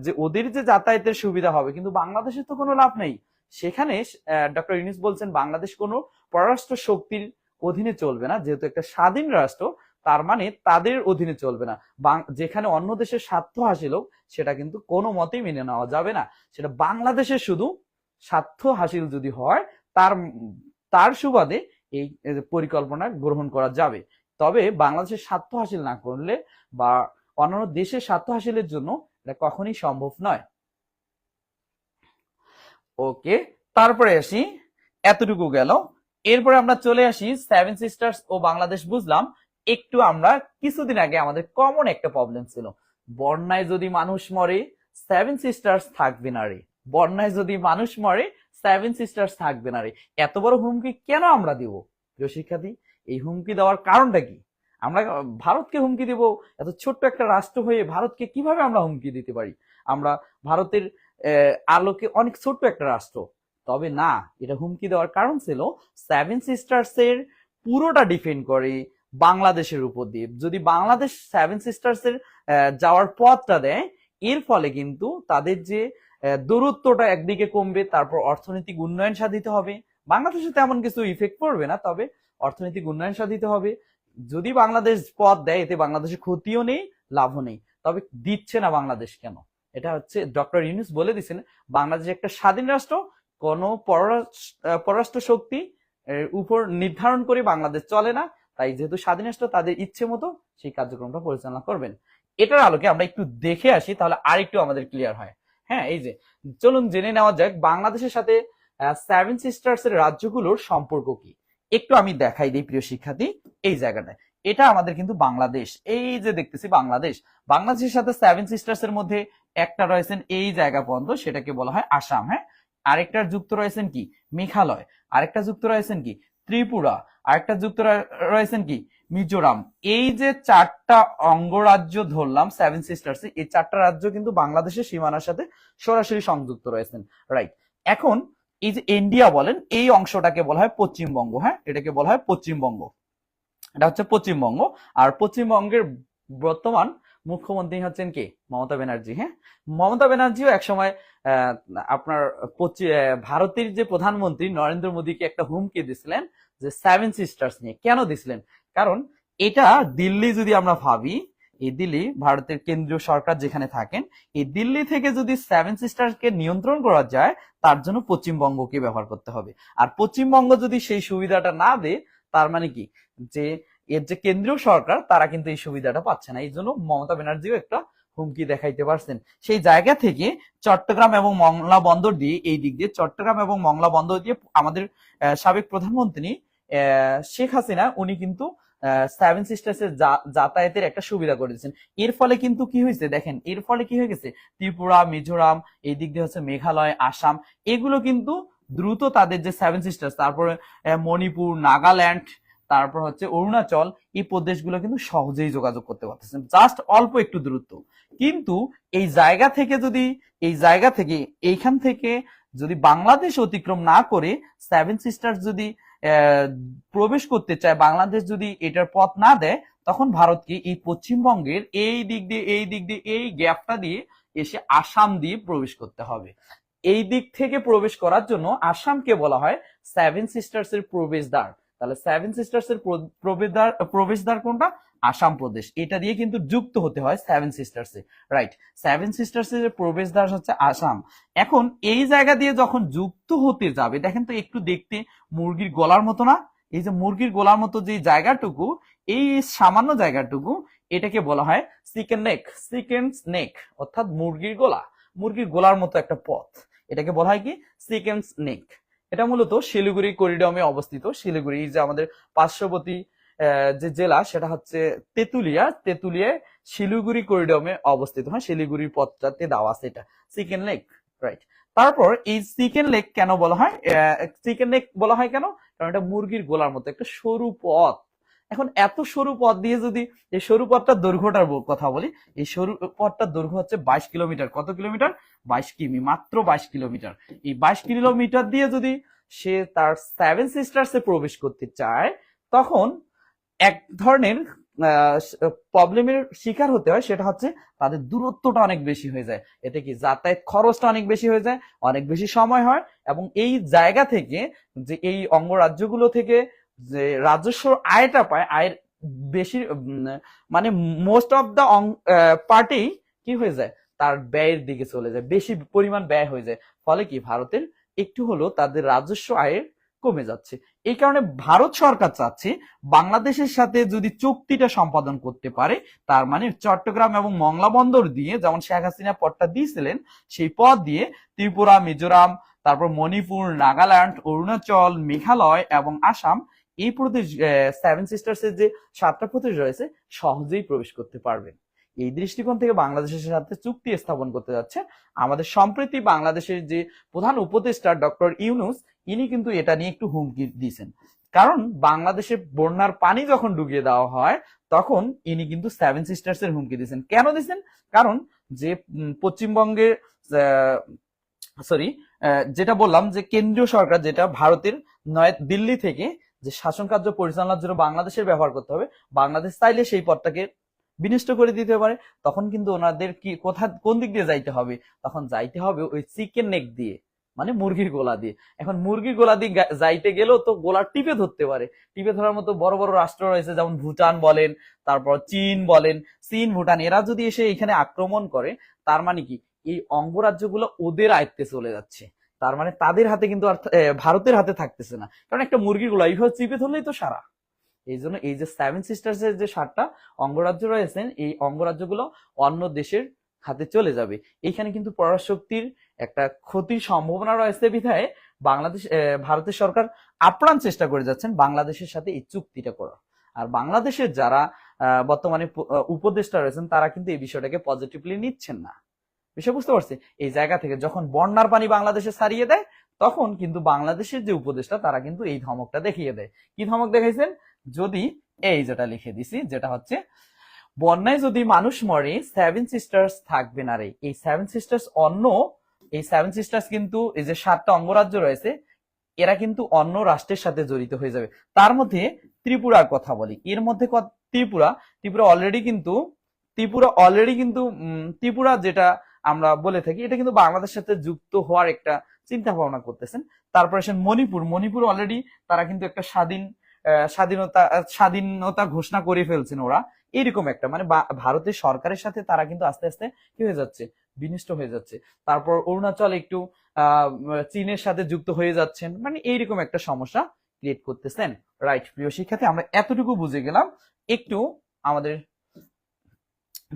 S1: যে ওদের যে যাতায়াতের সুবিধা হবে, কিন্তু বাংলাদেশের তো কোনো লাভ নেই। সেখানে ডক্টর ইউনূস বলছেন বাংলাদেশ কোনো পররাষ্ট্র শক্তির অধীনে চলবে না, যেহেতু একটা স্বাধীন রাষ্ট্র, তার মানে তাদের অধীনে চলবে না। যেখানে অন্য দেশের স্বার্থ হাসিল হোক সেটা কিন্তু কোনো মতেই মেনে নেওয়া যাবে না। সেটা বাংলাদেশের শুধু স্বার্থ হাসিল যদি হয় তার সুবাদে এই পরিকল্পনা গ্রহণ করা যাবে। তবে বাংলাদেশের স্বার্থ হাসিল না করলে বা অন্যান্য দেশের স্বার্থ হাসিলের জন্য এটা কখনই সম্ভব নয়। ওকে, তারপরে আসি, এতটুকু গেল। এরপরে আমরা চলে আসি সেভেন সিস্টার্স ও বাংলাদেশ বুঝলাম। একটু আমরা কিছুদিন আগে আমাদের কমন একটা প্রবলেম ছিল, বন্যায় যদি মানুষ মরে সেভেন সিস্টার্স থাকবে না রে, বন্যায় যদি মানুষ মরে সেভেন সিস্টার্স থাকবে না রে। এত বড় হুমকি কেন আমরা দিব প্রিয় শিক্ষার্থী? এই হুমকি দেওয়ার কারণটা কি? আমরা ভারতকে হুমকি দিব? এত ছোট্ট একটা রাষ্ট্র হয়ে ভারতকে কিভাবে আমরা হুমকি দিতে পারি? আমরা ভারতের আলোকে অনেক ছোট্ট একটা রাষ্ট্র। তবে না, এটা হুমকি দেওয়ার কারণ ছিল সেভেন সিস্টার্স এর পুরোটা ডিপেন্ড করে বাংলাদেশের উপর দিয়ে। যদি বাংলাদেশ সেভেন সিস্টার্স এর যাওয়ার পথটা দেয়, এর ফলে কিন্তু তাদের যে দূরত্বটা একদিকে কমবে, তারপর অর্থনৈতিক উন্নয়ন সাধিত হবে। বাংলাদেশে তেমন কিছু ইফেক্ট পড়বে না, তবে অর্থনৈতিক উন্নয়ন সাধিত হবে। যদি বাংলাদেশ পথ দেয়, এতে বাংলাদেশের ক্ষতিও নেই, লাভও নেই। তবে দিচ্ছে না বাংলাদেশ কেন? এটা হচ্ছে ডক্টর ইউনূস বলে দিচ্ছেন বাংলাদেশ একটা স্বাধীন রাষ্ট্র, কোন পররাষ্ট্র শক্তি উপর নির্ধারণ করে বাংলাদেশ চলে না। তাই যেহেতু স্বাধীন রাষ্ট্র, তাদের ইচ্ছে মতো সেই কার্যক্রমটা পরিচালনা করবেন। এটার আলোকে আমরা একটু দেখে আসি, তাহলে আরেকটু আমাদের ক্লিয়ার হয়। হ্যাঁ, এই যে চলুন জেনে নেওয়া যাক বাংলাদেশের সাথে সেভেন সিস্টার্স এর রাজ্যগুলোর সম্পর্ক কি। একটু আমি দেখাই দিই প্রিয় শিক্ষার্থী, এই জায়গাটায় এটা আমাদের কিন্তু বাংলাদেশ, এই যে দেখতেছি বাংলাদেশ। বাংলাদেশের সাথে সেভেন সিস্টার্স এর মধ্যে একটা রয়েছেন এই জায়গা পর্যন্ত, সেটাকে বলা হয় আসাম। হ্যাঁ, আরেকটা যুক্ত রয়েছেন কি মেঘালয়, আরেকটা যুক্ত রয়েছেন কি ত্রিপুরা, আরেকটা যুক্ত রয়েছেন কি মিজোরাম। এই যে চারটা অঙ্গরাজ্য ধরলাম সেভেন সিস্টার্স, এই চারটা রাজ্য কিন্তু বাংলাদেশের সীমানার সাথে সরাসরি সংযুক্ত রয়েছেন, রাইট। এখন এই যে ইন্ডিয়া বলেন, এই অংশটাকে বলা হয় পশ্চিমবঙ্গ। হ্যাঁ, এটাকে বলা হয় পশ্চিমবঙ্গ, এটা হচ্ছে পশ্চিমবঙ্গ। আর পশ্চিমবঙ্গের বর্তমান মুখ্যমন্ত্রী হচ্ছেন কে? মমতা ব্যানার্জি। হ্যাঁ, মমতা ব্যানার্জিও একসময় আহ, আপনার ভারতের যে প্রধানমন্ত্রী নরেন্দ্র মোদীকে একটা হুমকি দিছিলেন যে সেভেন সিস্টার্স নিয়ে। কেন দিছিলেন? কারণ এটা দিল্লি যদি আমরা ভাবি, এই দিল্লি ভারতের কেন্দ্রীয় সরকার যেখানে থাকেন, এই দিল্লি থেকে যদি সেভেন সিস্টারকে নিয়ন্ত্রণ করা যায়, তার জন্য পশ্চিমবঙ্গকে ব্যবহার করতে হবে। আর পশ্চিমবঙ্গ যদি সেই সুবিধাটা না দেয়, তার মানে কি যে এর যে কেন্দ্রীয় সরকার তারা কিন্তু এই সুবিধাটা পাচ্ছে না। এই জন্য মমতা ব্যানার্জিও একটা হুমকি দেখাইতে পারছেন। সেই জায়গা থেকে চট্টগ্রাম এবং মংলা বন্দর দিয়ে, এই দিক দিয়ে চট্টগ্রাম এবং মংলা বন্দর দিয়ে আমাদের সাবেক প্রধানমন্ত্রী শেখ হাসিনা উনি কিন্তু সেভেন সিস্টার্স এর যাতায়াতের একটা সুবিধা করে দিয়েছেন। এর ফলে কিন্তু কি হয়েছে দেখেন, এর ফলে কি হয়ে গেছে, ত্রিপুরা, মিজোরাম, এই দিক দিয়ে হচ্ছে মেঘালয়, আসাম, এগুলো কিন্তু দ্রুত তাদের যে সেভেন সিস্টার্স, তারপরে মণিপুর, নাগাল্যান্ড, তারপর হচ্ছে অরুণাচল, এই প্রদেশগুলো কিন্তু সহজেই যোগাযোগ করতে পারতেছেন, জাস্ট অল্প একটু দূরত্ব। কিন্তু এই জায়গা থেকে যদি, এই জায়গা থেকে, এইখান থেকে যদি বাংলাদেশ অতিক্রম না করে সেভেন সিস্টার্স যদি প্রবেশ করতে চায়, বাংলাদেশ যদি এটার পথ না দেয়, তখন ভারতকে এই পশ্চিমবঙ্গের এই দিক দিয়ে, এই দিক দিয়ে, এই গ্যাপটা দিয়ে এসে আসাম দিয়ে প্রবেশ করতে হবে। এই দিক থেকে প্রবেশ করার জন্য আসামকে বলা হয় সেভেন সিস্টার্স এর প্রবেশদ্বার। তাহলে সেভেন সিস্টার্স এর প্রবেশদ্বার কোনটা? আসাম প্রদেশ। এটা দিয়ে কিন্তু যুক্ত হতে হয় সেভেন সিস্টার্স এ, রাইট? সেভেন সিস্টার্স এর প্রবেশদ্বার হচ্ছে আসাম। এখন এই জায়গা দিয়ে যখন যুক্ত হতে যাবে, দেখেন তো একটু দেখতে মুরগির গলার মতো না? এই যে মুরগির গলার মতো যে জায়গাটুকু, এই সামান্য জায়গাটুকু, এটাকে বলা হয় চিকেন নেক, চিকেন স্নেক, অর্থাৎ মুরগির গোলা, মুরগির গোলার মতো একটা পথ, এটাকে বলা হয় কি? Chicken snake. এটা মূলত শিলিগুড়ি করিডোরে অবস্থিত। শিলিগুড়ি যে আমাদের পার্শ্ববর্তী যে জেলা, সেটা হচ্ছে তেতুলিয়া, তেতুলিয়ায় শিলিগুড়ি করিডোরে অবস্থিত। হ্যাঁ, শিলিগুড়ির পথটাতে দেওয়া আছে এটা চিকেন লেক, রাইট? তারপর এই চিকেন লেক কেন বলা হয়, চিকেন লেক বলা হয় কেন? কারণ এটা মুরগির গোলার মতো একটা সরু পথ। এখন এত সরু পথ দিয়ে যদি, এই সরু পথটার দৈর্ঘ্যটার কথা বলি, এই সরু পথটার দৈর্ঘ্য হচ্ছে 22 কিলোমিটার। কত কিলোমিটার? 22 কিমি, মাত্র 22 কিলোমিটার। এই 22 কিলোমিটার দিয়ে যদি সে তার সেভেন সিস্টার্স এ প্রবেশ করতে চায়, তখন এক ধরনের প্রবলেমের শিকার হতে হয়। সেটা হচ্ছে তাদের দূরত্বটা অনেক বেশি হয়ে যায়। এতে কি যাতায়াত খরচটা অনেক বেশি হয়ে যায়, অনেক বেশি সময় হয়, এবং এই জায়গা থেকে, যে এই অঙ্গরাজ্যগুলো থেকে যে রাজস্ব আয়টা পায়, আয়ের বেশি মানে মোস্ট অফ দা পার্টি কি হয়ে যায়, তার ব্যয়ের দিকে চলে যায়, বেশি পরিমাণ ব্যয় হয়ে যায়। ফলে কি ভারতের একটু হলেও তাদের রাজস্ব আয়ের কমে যাচ্ছে। এই কারণে ভারত সরকার চাচ্ছে বাংলাদেশের সাথে যদি চুক্তিটা সম্পাদন করতে পারে, তার মানে চট্টগ্রাম এবং মংলা বন্দর দিয়ে, যেমন শেখ হাসিনা পথটা দিয়েছিলেন, সেই পথ দিয়ে ত্রিপুরা, মিজোরাম, তারপর মণিপুর, নাগাল্যান্ড, অরুণাচল, মেঘালয় এবং আসাম, এই প্রদেশ, সেভেন সিস্টার্স এর যে 7টা প্রদেশ রয়েছে, সহজেই প্রবেশ করতে পারবেন। এই দৃষ্টিকোণ থেকে বাংলাদেশের সাথে চুক্তি স্থাপন করতে যাচ্ছে আমাদের সম্প্রতি বাংলাদেশের যে প্রধান উপদেষ্টা ডক্টর ইউনূস, ইনি কিন্তু এটা নিয়ে একটু হুমকি দিয়েছেন। কারণ বাংলাদেশে বন্যার পানি যখন ডুবিয়ে দেওয়া হয়, তখন ইনি কিন্তু সেভেন সিস্টার্স এর হুমকি দিয়েছেন। কেন দিয়েছেন? কারণ যে পশ্চিমবঙ্গের, সরি, যেটা বললাম যে কেন্দ্রীয় সরকার, যেটা ভারতের নয় দিল্লি থেকে যে শাসন কার্য পরিচালনার জন্য বাংলাদেশের ব্যবহার করতে হবে, বাংলাদেশ চাইলে সেই পথটাকে বিনষ্ট করে দিতে পারে। তখন কিন্তু ওনাদের কি কোন দিক দিয়ে যাইতে হবে? তখন যাইতে হবে ওই চিকেন নেক দিয়ে, মানে মুরগির গোলা দিয়ে। এখন মুরগির গোলা দিয়ে যাইতে গেলেও তো গোলা টিপে ধরতে পারে। টিপে ধরার মতো বড় বড় রাষ্ট্র রয়েছে, যেমন ভুটান বলেন, তারপর চীন বলেন, চীন, ভুটান, এরা যদি এসে এখানে আক্রমণ করে, তার মানে কি এই অঙ্গরাজ্যগুলো ওদের আয়ত্তে চলে যাচ্ছে। তার মানে তাদের হাতে কিন্তু আর ভারতের হাতে থাকতেছে না। কারণ একটা মুরগির গোলা এইভাবে চিপে ধরলেই তো সারা। এই জন্য এই যে সেভেন সিস্টার্স এর যে 7টা অঙ্গরাজ্য রয়েছেন, এই অঙ্গরাজ্যগুলো অন্য দেশের হাতে চলে যাবে। এইখানে কিন্তু পরাশক্তির একটা ক্ষতির সম্ভাবনা রয়েছে বিধায় বাংলাদেশ, ভারতের সরকার আপ্রাণ চেষ্টা করে যাচ্ছেন বাংলাদেশের সাথে এই চুক্তিটা করার। আর বাংলাদেশের যারা বর্তমানে উপদেষ্টা রয়েছেন, তারা কিন্তু এই বিষয়টাকে পজিটিভলি নিচ্ছেন না। বিষয় বুঝতে পারছি? এই জায়গা থেকে যখন বন্যার পানি বাংলাদেশে ছাড়িয়ে দেয়, তখন কিন্তু বাংলাদেশের যে উপদেষ্টা, তারা কিন্তু এই ধমকটা দেখিয়ে দেয়। কি ধমক দেখাইছেন? যদি এই যেটা লিখে দিছি, যেটা হচ্ছে বন্যায় যদি মানুষ মরে, সেভেন সিস্টার্স থাকবে না রে। এই সেভেন সিস্টার্স অন্য, এই সেভেন সিস্টার্স কিন্তু এই যে 7টা অঙ্গরাজ্য রয়েছে, এরা কিন্তু অন্য রাষ্ট্রের সাথে জড়িত হয়ে যাবে। তার মধ্যে ত্রিপুরার কথা বলি, এর মধ্যে ত্রিপুরা অলরেডি কিন্তু ত্রিপুরা অলরেডি কিন্তু ত্রিপুরা যেটা আমরা বলে থাকি এটা কিন্তু বাংলাদেশের সাথে যুক্ত হওয়ার একটা চিন্তা ভাবনা করতেছেন। তারপরে আসেন মণিপুর। মণিপুর অলরেডি তারা কিন্তু একটা স্বাধীনতা ঘোষণা করে ফেলছেন ওরা। এরকম একটা মানে ভারতের সরকারের সাথে তারা কিন্তু আস্তে আস্তে কি হয়ে যাচ্ছে, বিনিষ্ট হয়ে যাচ্ছে। তারপর অরুণাচল একটু চীনের সাথে যুক্ত হয়ে যাচ্ছেন, মানে এইরকম একটা সমস্যা ক্রিয়েট করতেছেন। রাইট প্রিয় শিক্ষার্থী, আমরা এতটুকু বুঝে গেলাম। একটু আমাদের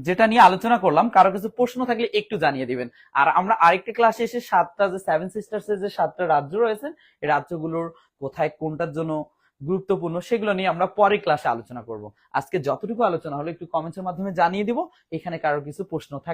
S1: যেটা নিয়ে আলোচনা করলাম, কারো কিছু প্রশ্ন থাকলে একটু জানিয়ে দিবেন। আর আমরা আরেকটা ক্লাসে এসে সাতটা যে সেভেন সিস্টার্স এর যে সাতটা রাজ্য রয়েছে, এই রাজ্যগুলোর কোথায় কোনটার জন্য গুরুত্বপূর্ণ সেগুলো নিয়ে আমরা পরে ক্লাসে আলোচনা করব। আজকে যতটুকু আলোচনা হলো একটু কমেন্টের মাধ্যমে জানিয়ে দিব, এখানে কারো কিছু প্রশ্ন থাকলে।